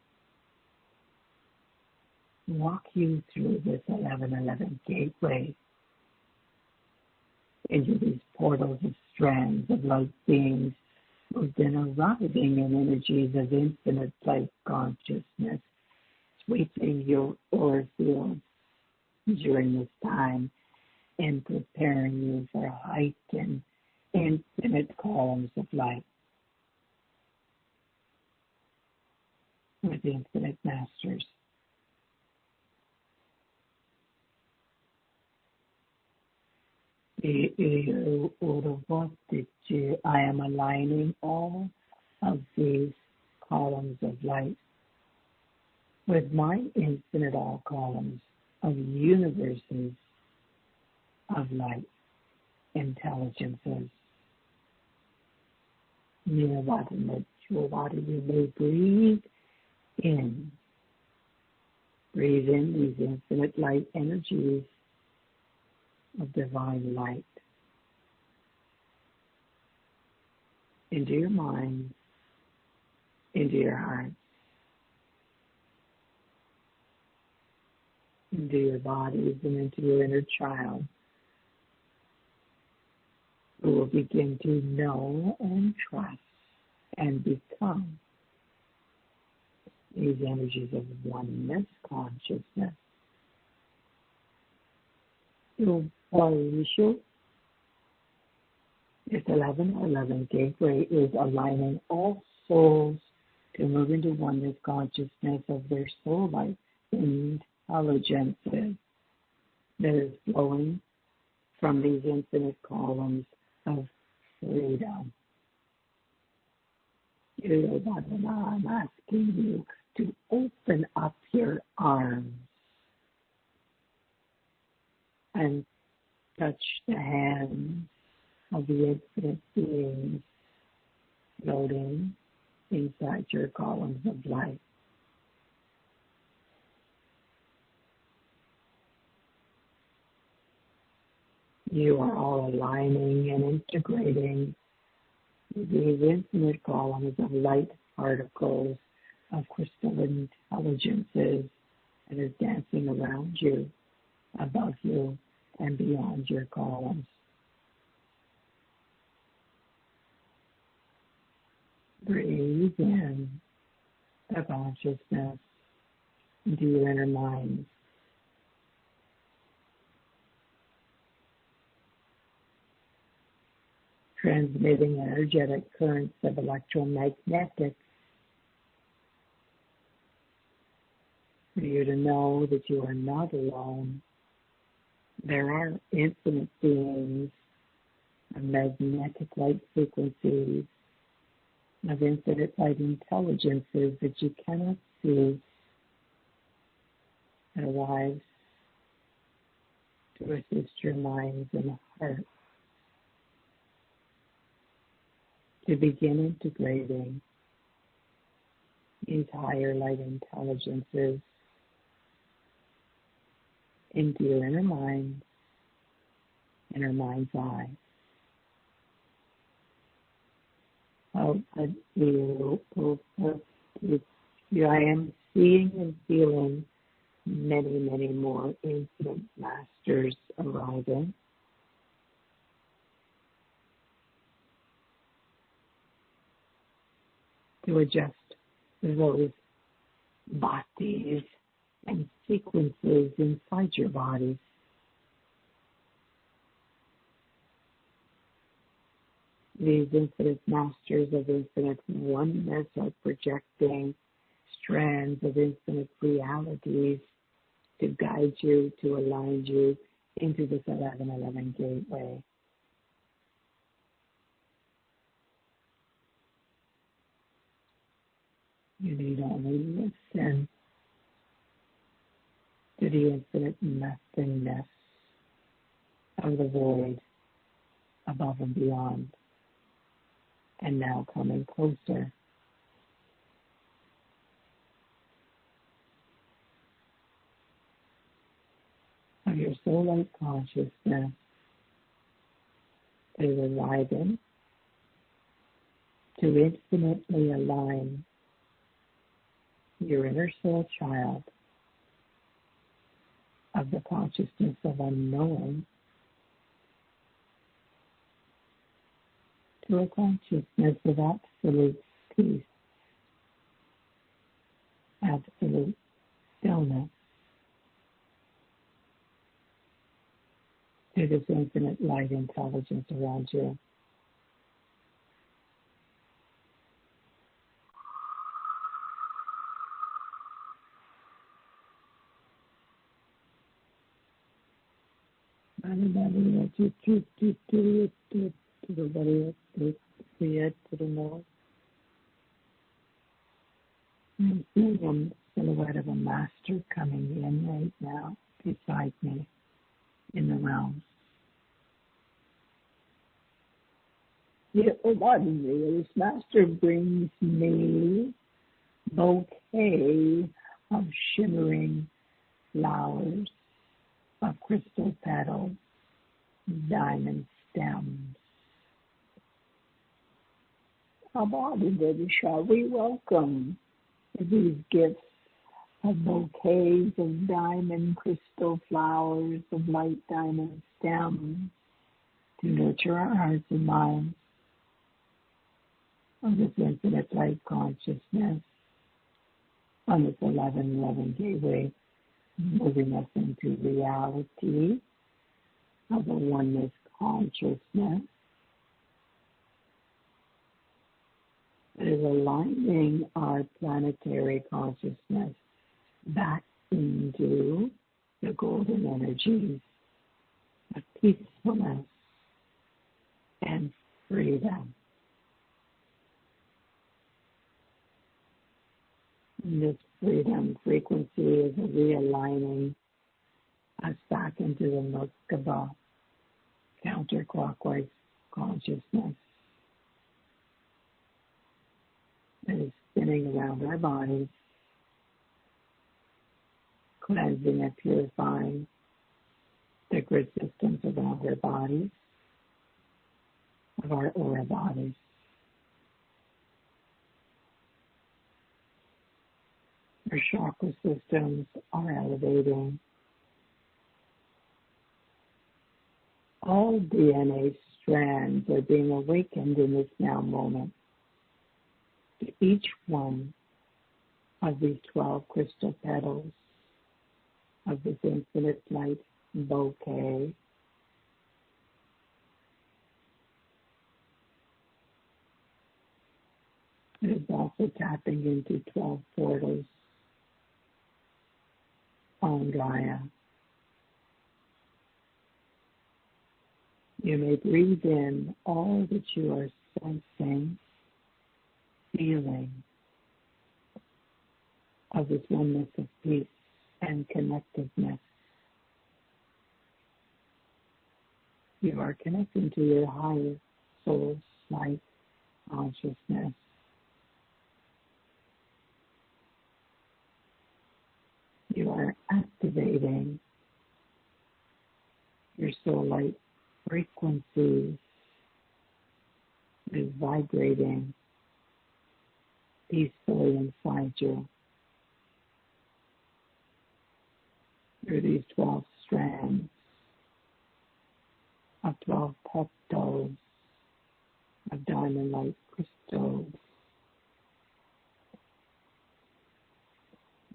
Speaker 2: walk you through this 1111 gateway into these portals of strands of light beings who've been arriving in energies of infinite light consciousness, sweeping your aura fields during this time and preparing you for heightened infinite columns of light with infinite masters. I am aligning all of these columns of light with my infinite all columns of universes of light intelligences. You may breathe in. Breathe in these infinite light energies of divine light into your mind, into your heart, into your bodies, and into your inner child, who will begin to know and trust and become these energies of oneness consciousness. This 1111 gateway is aligning all souls to move into oneness consciousness of their soul light intelligences that is flowing from these infinite columns of freedom. I'm asking you to open up your arms and touch the hands of the infinite beings floating inside your columns of light. You are all aligning and integrating these infinite columns of light particles of crystal intelligences and is dancing around you, above you, and beyond your columns. Breathe in the consciousness into your inner mind. Transmitting energetic currents of electromagnetic for you to know that you are not alone. There are infinite beings of magnetic light frequencies, of infinite light intelligences that you cannot see, that arrives to assist your minds and heart to begin integrating these higher light intelligences into your inner mind's eye. I am seeing and feeling many, many more infinite masters arriving. To adjust those bhaktis and sequences inside your body. These infinite masters of infinite oneness are projecting strands of infinite realities to guide you, to align you into this 1111 gateway. You need only listen to the infinite nothingness of the void above and beyond, and now coming closer. Of your soul light consciousness is arriving to infinitely align your inner soul child of the consciousness of unknowing to a consciousness of absolute peace, absolute stillness, to this infinite light intelligence around you. I'm seeing a silhouette of a master coming in right now beside me in the realms. This master brings me a bouquet of shimmering flowers, of crystal petals, diamond stems. Shall we welcome these gifts of bouquets of diamond crystal flowers, of light diamond stems, to nurture our hearts and minds of this infinite light consciousness on this 1111 gateway, moving us into reality of a oneness consciousness that is aligning our planetary consciousness back into the golden energies of peacefulness and freedom. And this freedom frequency is realigning us back into the Merkaba, counterclockwise consciousness that is spinning around our bodies, cleansing and purifying the grid systems around our bodies, of our aura bodies. Our chakra systems are elevating. All DNA strands are being awakened in this now moment to each one of these 12 crystal petals of this infinite light bouquet. It is also tapping into 12 portals on Gaia. You may breathe in all that you are sensing, feeling of this oneness of peace and connectedness. You are connecting to your higher soul, light, consciousness. You are activating your soul light frequencies. It is vibrating peacefully inside you through these 12 strands of 12 petals of diamond light crystals.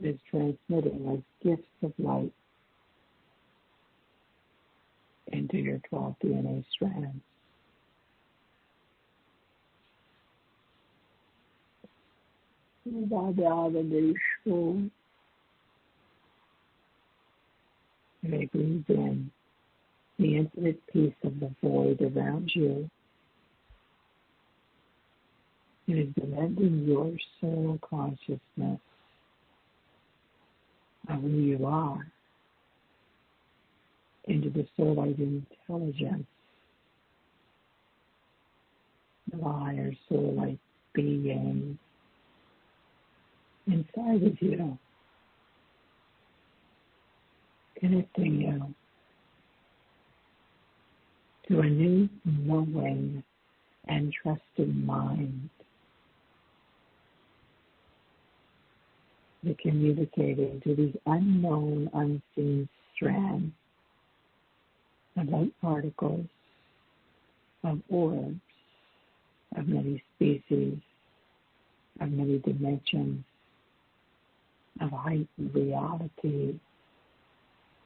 Speaker 2: It is transmitting as gifts of light into your 12 DNA strands. You may breathe in the infinite peace of the void around you. It is blending your soul consciousness of who you are into the soul light intelligence, the higher soul light being inside of you, connecting you to a new knowing and trusting mind. They're communicating to these unknown, unseen strands of light particles, of orbs, of many species, of many dimensions, of heightened reality,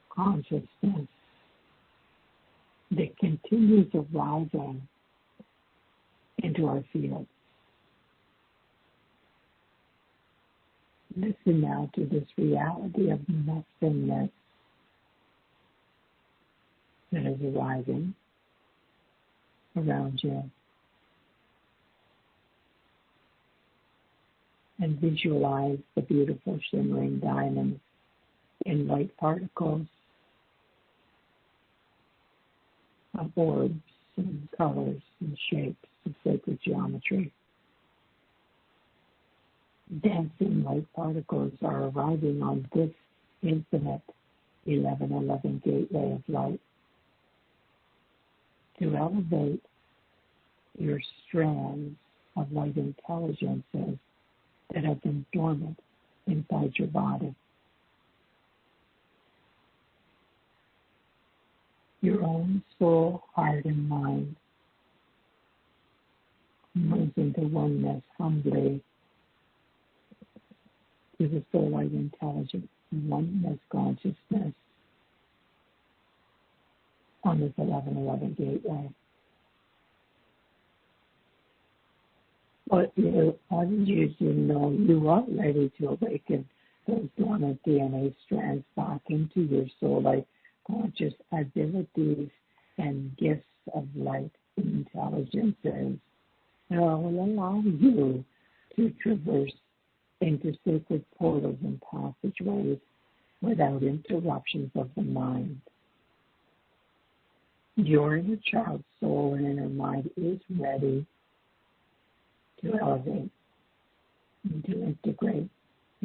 Speaker 2: consciousness that continues arising into our field. Listen now to this reality of nothingness that is arising around you. And visualize the beautiful shimmering diamonds in light particles of orbs and colors and shapes of sacred geometry. Dancing light particles are arriving on this infinite 1111 gateway of light to elevate your strands of light intelligences that have been dormant inside your body. Your own soul, heart, and mind moves into oneness humbly to the soul light intelligence, oneness consciousness on this 1111 gateway. But you know you are ready to awaken those dormant DNA strands back into your soul light conscious abilities and gifts of light intelligences that will allow you to traverse into sacred portals and passageways without interruptions of the mind. Your inner child soul and inner mind is ready to elevate and to integrate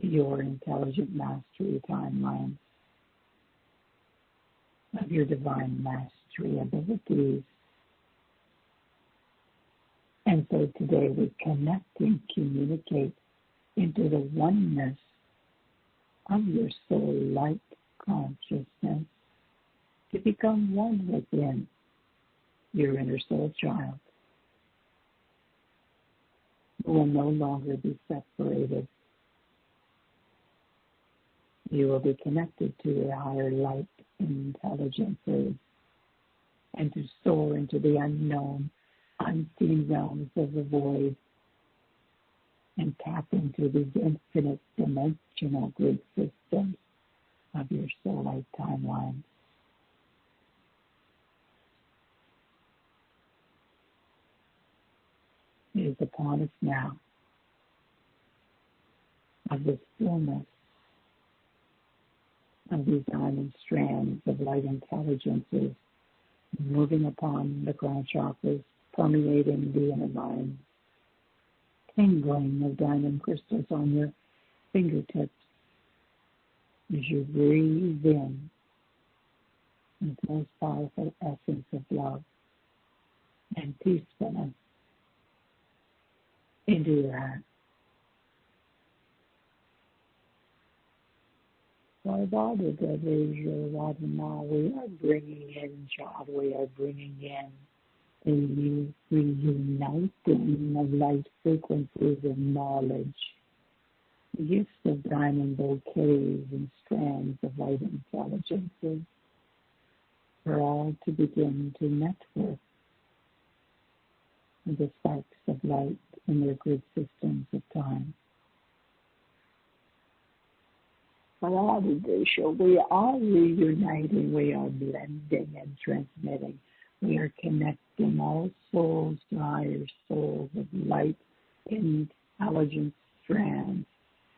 Speaker 2: your intelligent mastery timeline of your divine mastery abilities. And so today we connect and communicate into the oneness of your soul light consciousness to become one within your inner soul child, who will no longer be separated You will be connected to your higher light intelligences and to soar into the unknown, unseen realms of the void and tap into these infinite dimensional grid systems of your soul light timeline. It is upon us now of the stillness of these diamond strands of light intelligences moving upon the crown chakras, permeating the inner mind, tingling of diamond crystals on your fingertips as you breathe in this most powerful essence of love and peacefulness into your heart. We are bringing in, child, we are bringing in the reuniting of light frequencies of knowledge, the gifts of diamond bouquets and strands of light intelligences for all to begin to network with the sparks of light in their grid systems of time. We are reuniting, we are blending and transmitting. We are connecting all souls to higher souls of light, intelligence strands,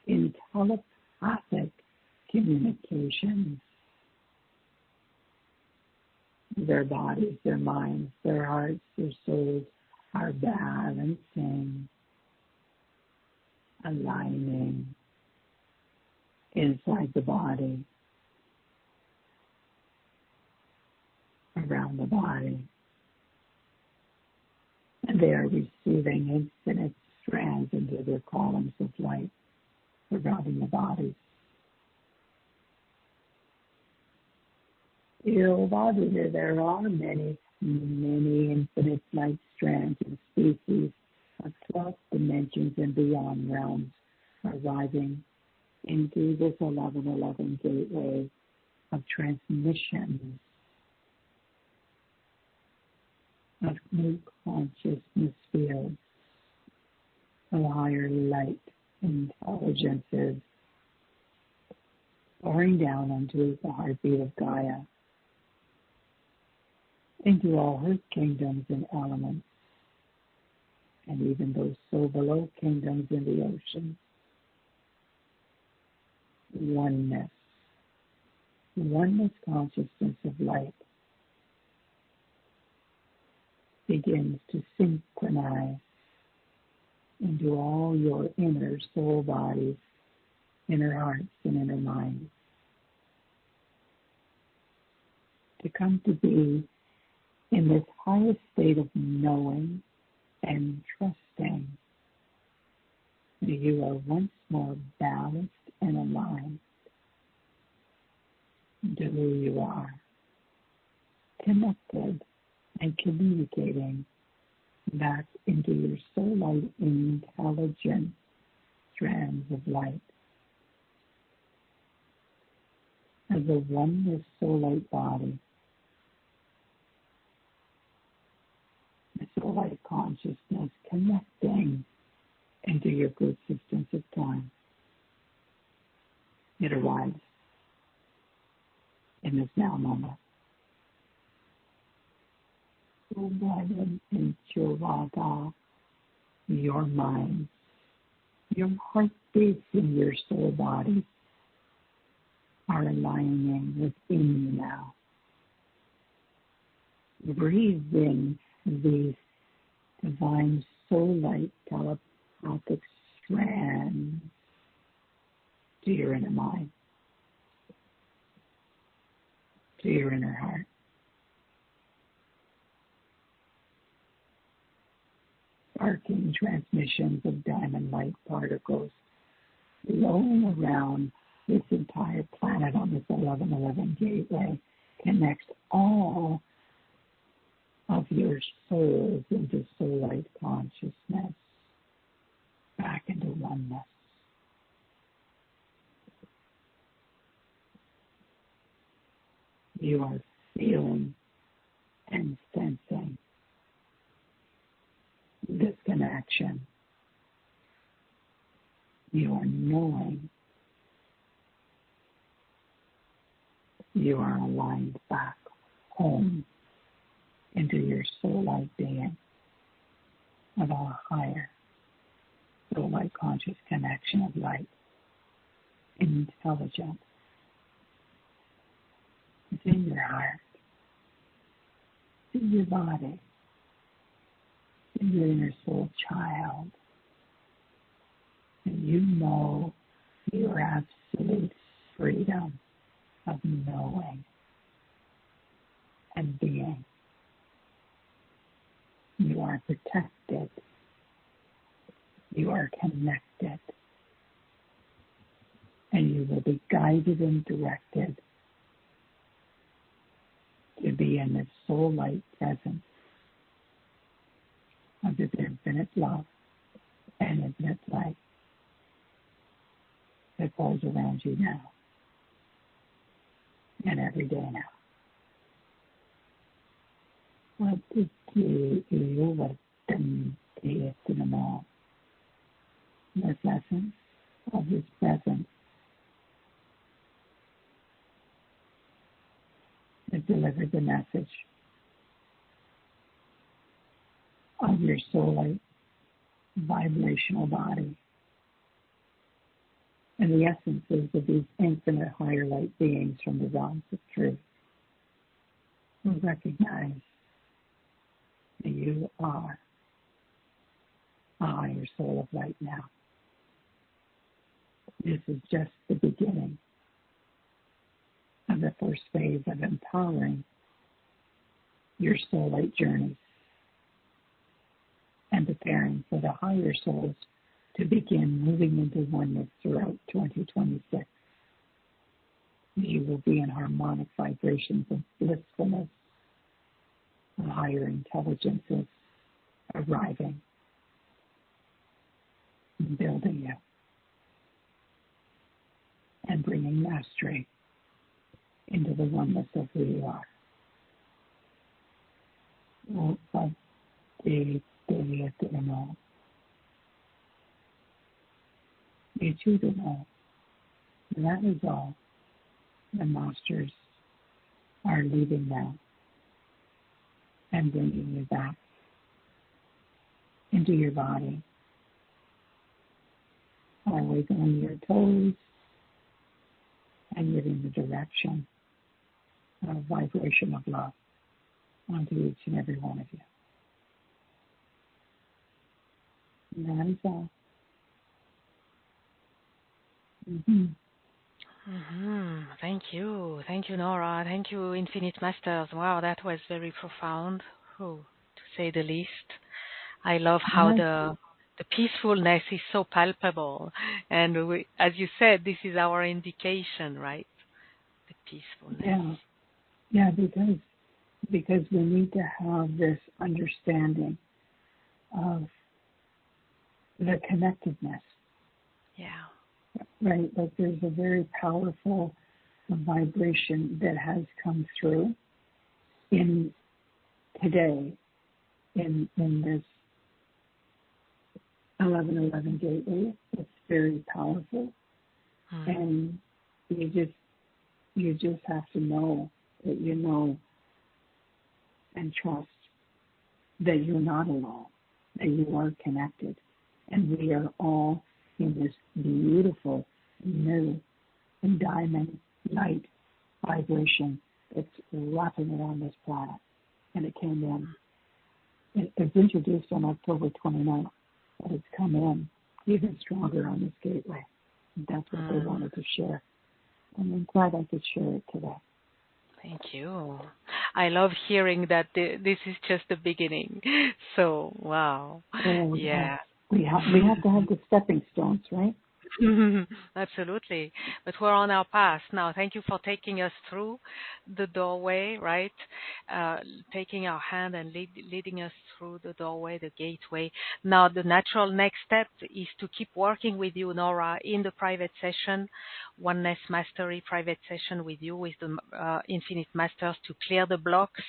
Speaker 2: in telepathic communications. Their bodies, their minds, their hearts, their souls are balancing, aligning inside the body, around the body. And they are receiving infinite strands into their columns of light surrounding the bodies. There are many infinite light strands and species of 12 dimensions and beyond realms arriving into this 1111 gateway of transmissions of new consciousness fields of higher light intelligences pouring down onto the heartbeat of Gaia, into all her kingdoms and elements, and even those so below kingdoms in the ocean. Oneness consciousness of light begins to synchronize into all your inner soul bodies, inner hearts, and inner minds, to come to be in this highest state of knowing and trusting that you are once more balanced and aligned to who you are, connected and communicating back into your soul light intelligent strands of light. As a oneness soul light body, the soul light consciousness connecting into your good systems of time. It arrives in this now moment. Your mind, your heartbeats in your soul body are aligning within you now. Breathe in these divine soul light telepathic strands to your inner mind, to your inner heart. Sparking transmissions of diamond light particles flowing around this entire planet on this 1111 gateway connects all of your souls into soul light consciousness, back into oneness. You are feeling and sensing this connection. You are knowing you are aligned back home into your soul-like being of a higher soul-like conscious connection of light, intelligence. It's in your heart, it's in your body, it's in your inner soul child. And you know your absolute freedom of knowing and being. You are protected. You are connected. And you will be guided and directed to be in the soul light presence of this infinite love and infinite light that falls around you now and every day now. What is the essence of this presence that delivers the message of your soul light vibrational body and the essences of these infinite higher light beings from the realms of truth who recognize that you are a higher soul of light now. This is just the beginning of the first phase of empowering your soul light journeys and preparing for the higher souls to begin moving into oneness throughout 2026. You will be in harmonic vibrations of blissfulness, of higher intelligences arriving and building you and bringing mastery into the oneness of who you are. You too don't know. That is all. The masters are leaving now and bringing you back into your body, are wiggling your toes and giving the direction of vibration of love onto each and every one of you. And that is all.
Speaker 1: Thank you. Thank you, Nora. Thank you, Infinite Masters. Wow, that was very profound, to say the least. I love how the peacefulness is so palpable. And we, as you said, this is our indication, right? The peacefulness.
Speaker 2: Yeah, because we need to have this understanding of the connectedness.
Speaker 1: Yeah.
Speaker 2: Right, like there's a very powerful vibration that has come through in today in this 1111 gateway. It's very powerful, and you just have to know that you know and trust that you're not alone, that you are connected, and we are all in this beautiful new diamond light vibration that's wrapping around this planet. And it came in. It was introduced on October 29th, but it's come in even stronger on this gateway. That's what they wanted to share. And I'm glad I could share it today.
Speaker 1: Thank you. I love hearing that this is just the beginning. So, wow.
Speaker 2: Oh, yeah. We have to have the stepping stones, right?
Speaker 1: Absolutely. But we're on our path now. Thank you for taking us through the doorway, right? Taking our hand and leading us through the doorway, the gateway. Now, the natural next step is to keep working with you, Nora, in the private session, Oneness Mastery private session with you, with the Infinite Masters, to clear the blocks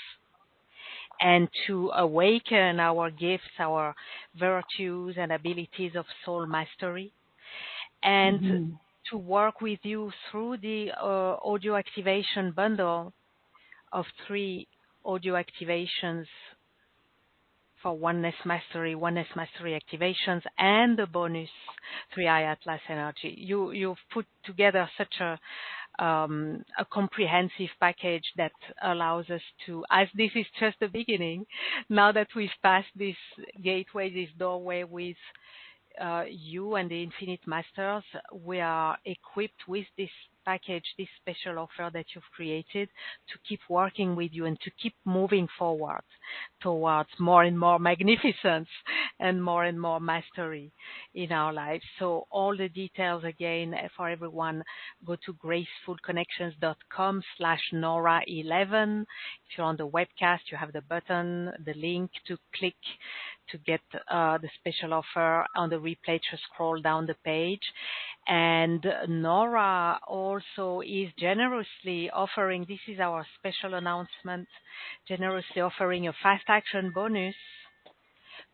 Speaker 1: and to awaken our gifts, our virtues and abilities of soul mastery, and to work with you through the audio activation bundle of 3 audio activations for Oneness Mastery activations, and the bonus 3i Atlas energy. You've put together such a comprehensive package that allows us to, as this is just the beginning, now that we've passed this gateway, this doorway with you and the Infinite Masters, we are equipped with this package, this special offer that you've created, to keep working with you and to keep moving forward towards more and more magnificence and more mastery in our lives. So all the details, again, for everyone, go to gracefulconnections.com/Nora11. If you're on the webcast, you have the button, the link to click to get the special offer. On the replay, just scroll down the page. And Nora also is generously offering, this is our special announcement, generously offering a fast action bonus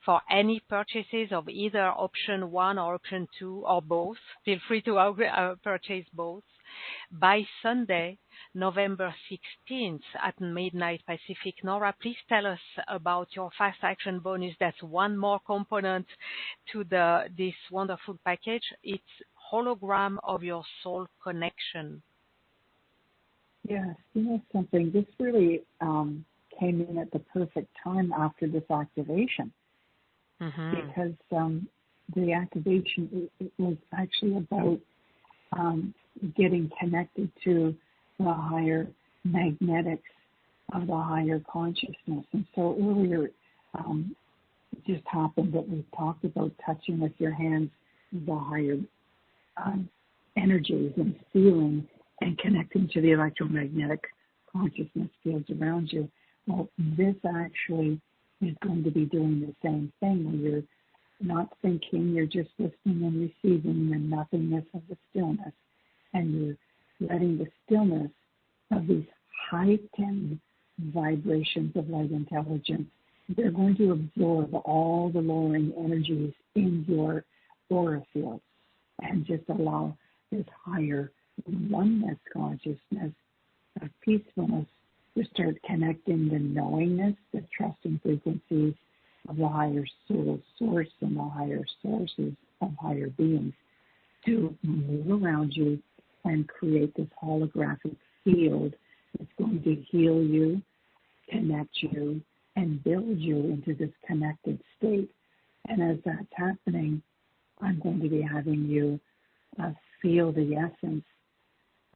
Speaker 1: for any purchases of either option 1 or option 2 or both. Feel free to purchase both by Sunday, November 16th at midnight Pacific. Nora, please tell us about your fast action bonus. That's one more component to this wonderful package. It's hologram of your soul connection.
Speaker 2: Yes, you know something, this really came in at the perfect time after this activation, because the activation it was actually about getting connected to the higher magnetics of the higher consciousness. And so earlier it just happened that we talked about touching with your hands the higher energies and feeling and connecting to the electromagnetic consciousness fields around you. Well, this actually is going to be doing the same thing, where you're not thinking, you're just listening and receiving the nothingness of the stillness, and you're letting the stillness of these heightened vibrations of light intelligence. They're going to absorb all the lowering energies in your aura field and just allow this higher oneness consciousness of peacefulness to start connecting the knowingness, the trusting frequencies of the higher soul source and the higher sources of higher beings to move around you and create this holographic field that's going to heal you, connect you, and build you into this connected state. And as that's happening, I'm going to be having you feel the essence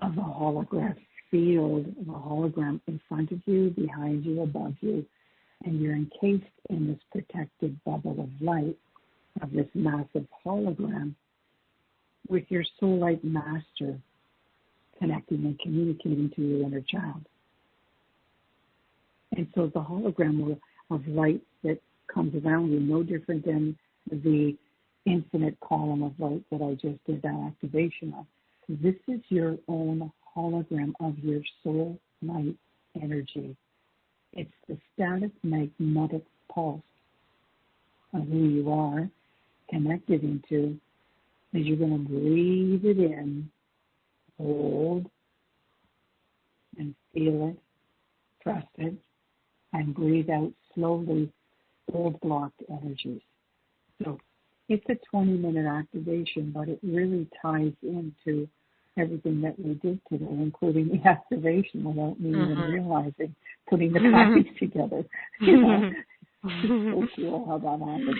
Speaker 2: of the holograph field, the hologram in front of you, behind you, above you, and you're encased in this protected bubble of light of this massive hologram with your soul light master connecting and communicating to your inner child. And so the hologram of light that comes around you, no different than the infinite column of light that I just did that activation of. This is your own hologram of your soul light energy. It's the static magnetic pulse of who you are connected into, as you're going to breathe it in, hold, and feel it, trust it, and breathe out slowly old blocked energies. So it's a 20-minute activation, but it really ties into everything that we did today, including the activation without me even realizing, putting the package together. You know, it's so cool how that happens.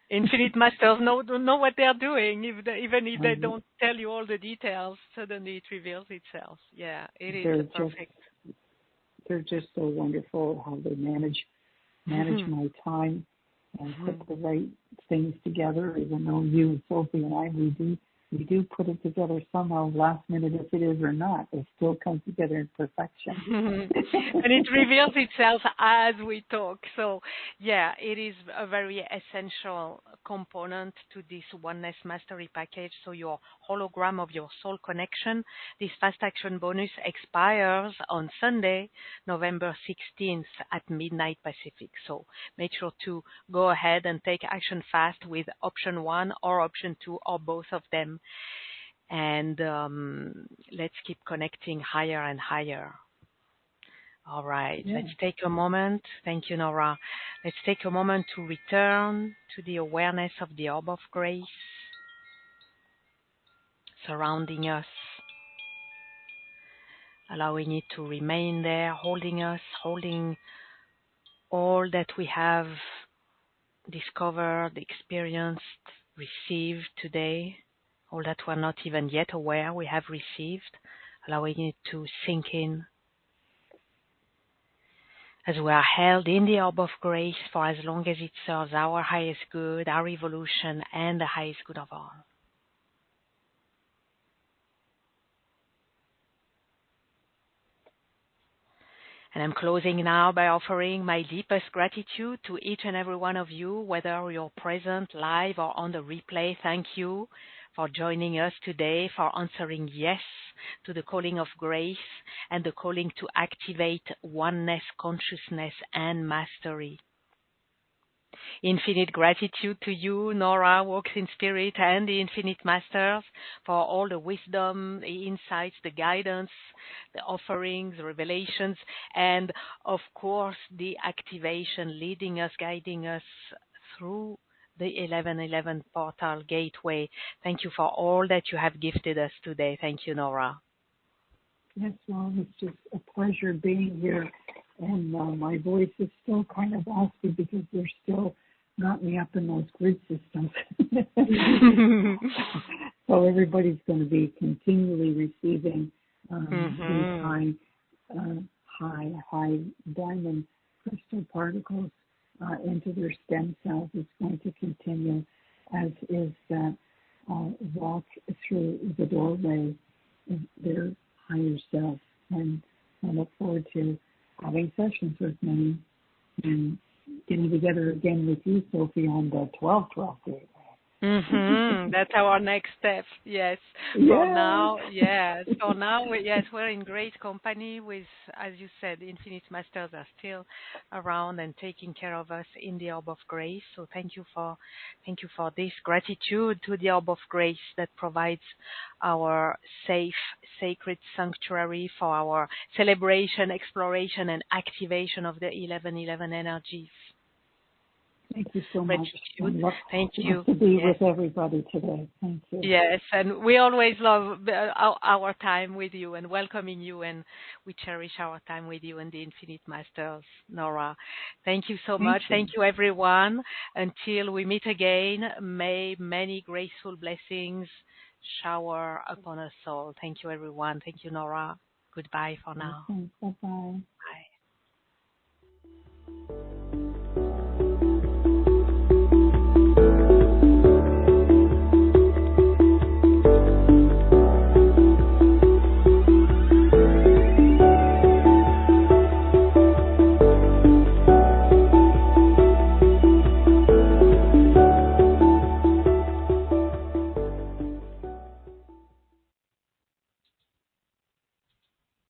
Speaker 1: Infinite Masters know what they're doing, even if they don't tell you all the details. Suddenly it reveals itself. Yeah, it is perfect.
Speaker 2: They're just so wonderful how they manage my time and put the right things together. Even though you and Sophie and I, we do we do put it together somehow, last minute if it is or not. It still comes together in perfection.
Speaker 1: And it reveals itself as we talk. So, yeah, it is a very essential component to this Oneness Mastery package. So your hologram of your soul connection, this fast action bonus expires on Sunday, November 16th at midnight Pacific. So make sure to go ahead and take action fast with option 1 or option 2 or both of them. And let's keep connecting higher and higher. All right, Let's take a moment. Thank you, Nora. Let's take a moment to return to the awareness of the orb of grace surrounding us, allowing it to remain there, holding us, holding all that we have discovered, experienced, received today, all that we're not even yet aware we have received, allowing it to sink in as we are held in the orb of grace for as long as it serves our highest good, our evolution, and the highest good of all. And I'm closing now by offering my deepest gratitude to each and every one of you, whether you're present live or on the replay. Thank you for joining us today, for answering yes to the calling of grace and the calling to activate oneness, consciousness, and mastery. Infinite gratitude to you, Nora WalksInSpirit, and the Infinite Masters for all the wisdom, the insights, the guidance, the offerings, the revelations, and of course the activation leading us, guiding us through the 1111 portal gateway. Thank you for all that you have gifted us today. Thank you, Nora.
Speaker 2: Yes, well, it's just a pleasure being here. And my voice is still kind of raspy because they're still got me up in those grid systems. So everybody's going to be continually receiving these high diamond crystal particles into their stem cells. It's going to continue, as is that walk through the doorway of their higher self. And I look forward to having sessions with many and getting together again with you, Sophie, on the 12/12 day.
Speaker 1: That's our next step. Yes. For now, we're in great company with, as you said, the Infinite Masters are still around and taking care of us in the Orb of Grace. So thank you for this gratitude to the Orb of Grace that provides our safe, sacred sanctuary for our celebration, exploration, and activation of the 1111 energies.
Speaker 2: Thank you so much.
Speaker 1: Thank you.
Speaker 2: To be with everybody today. Thank you.
Speaker 1: Yes, and we always love our time with you and welcoming you, and we cherish our time with you and the Infinite Masters, Nora. Thank you so much. Thank you, everyone. Until we meet again, may many graceful blessings shower upon us all. Thank you, everyone. Thank you, Nora. Goodbye for now.
Speaker 2: Bye-bye.
Speaker 1: Bye.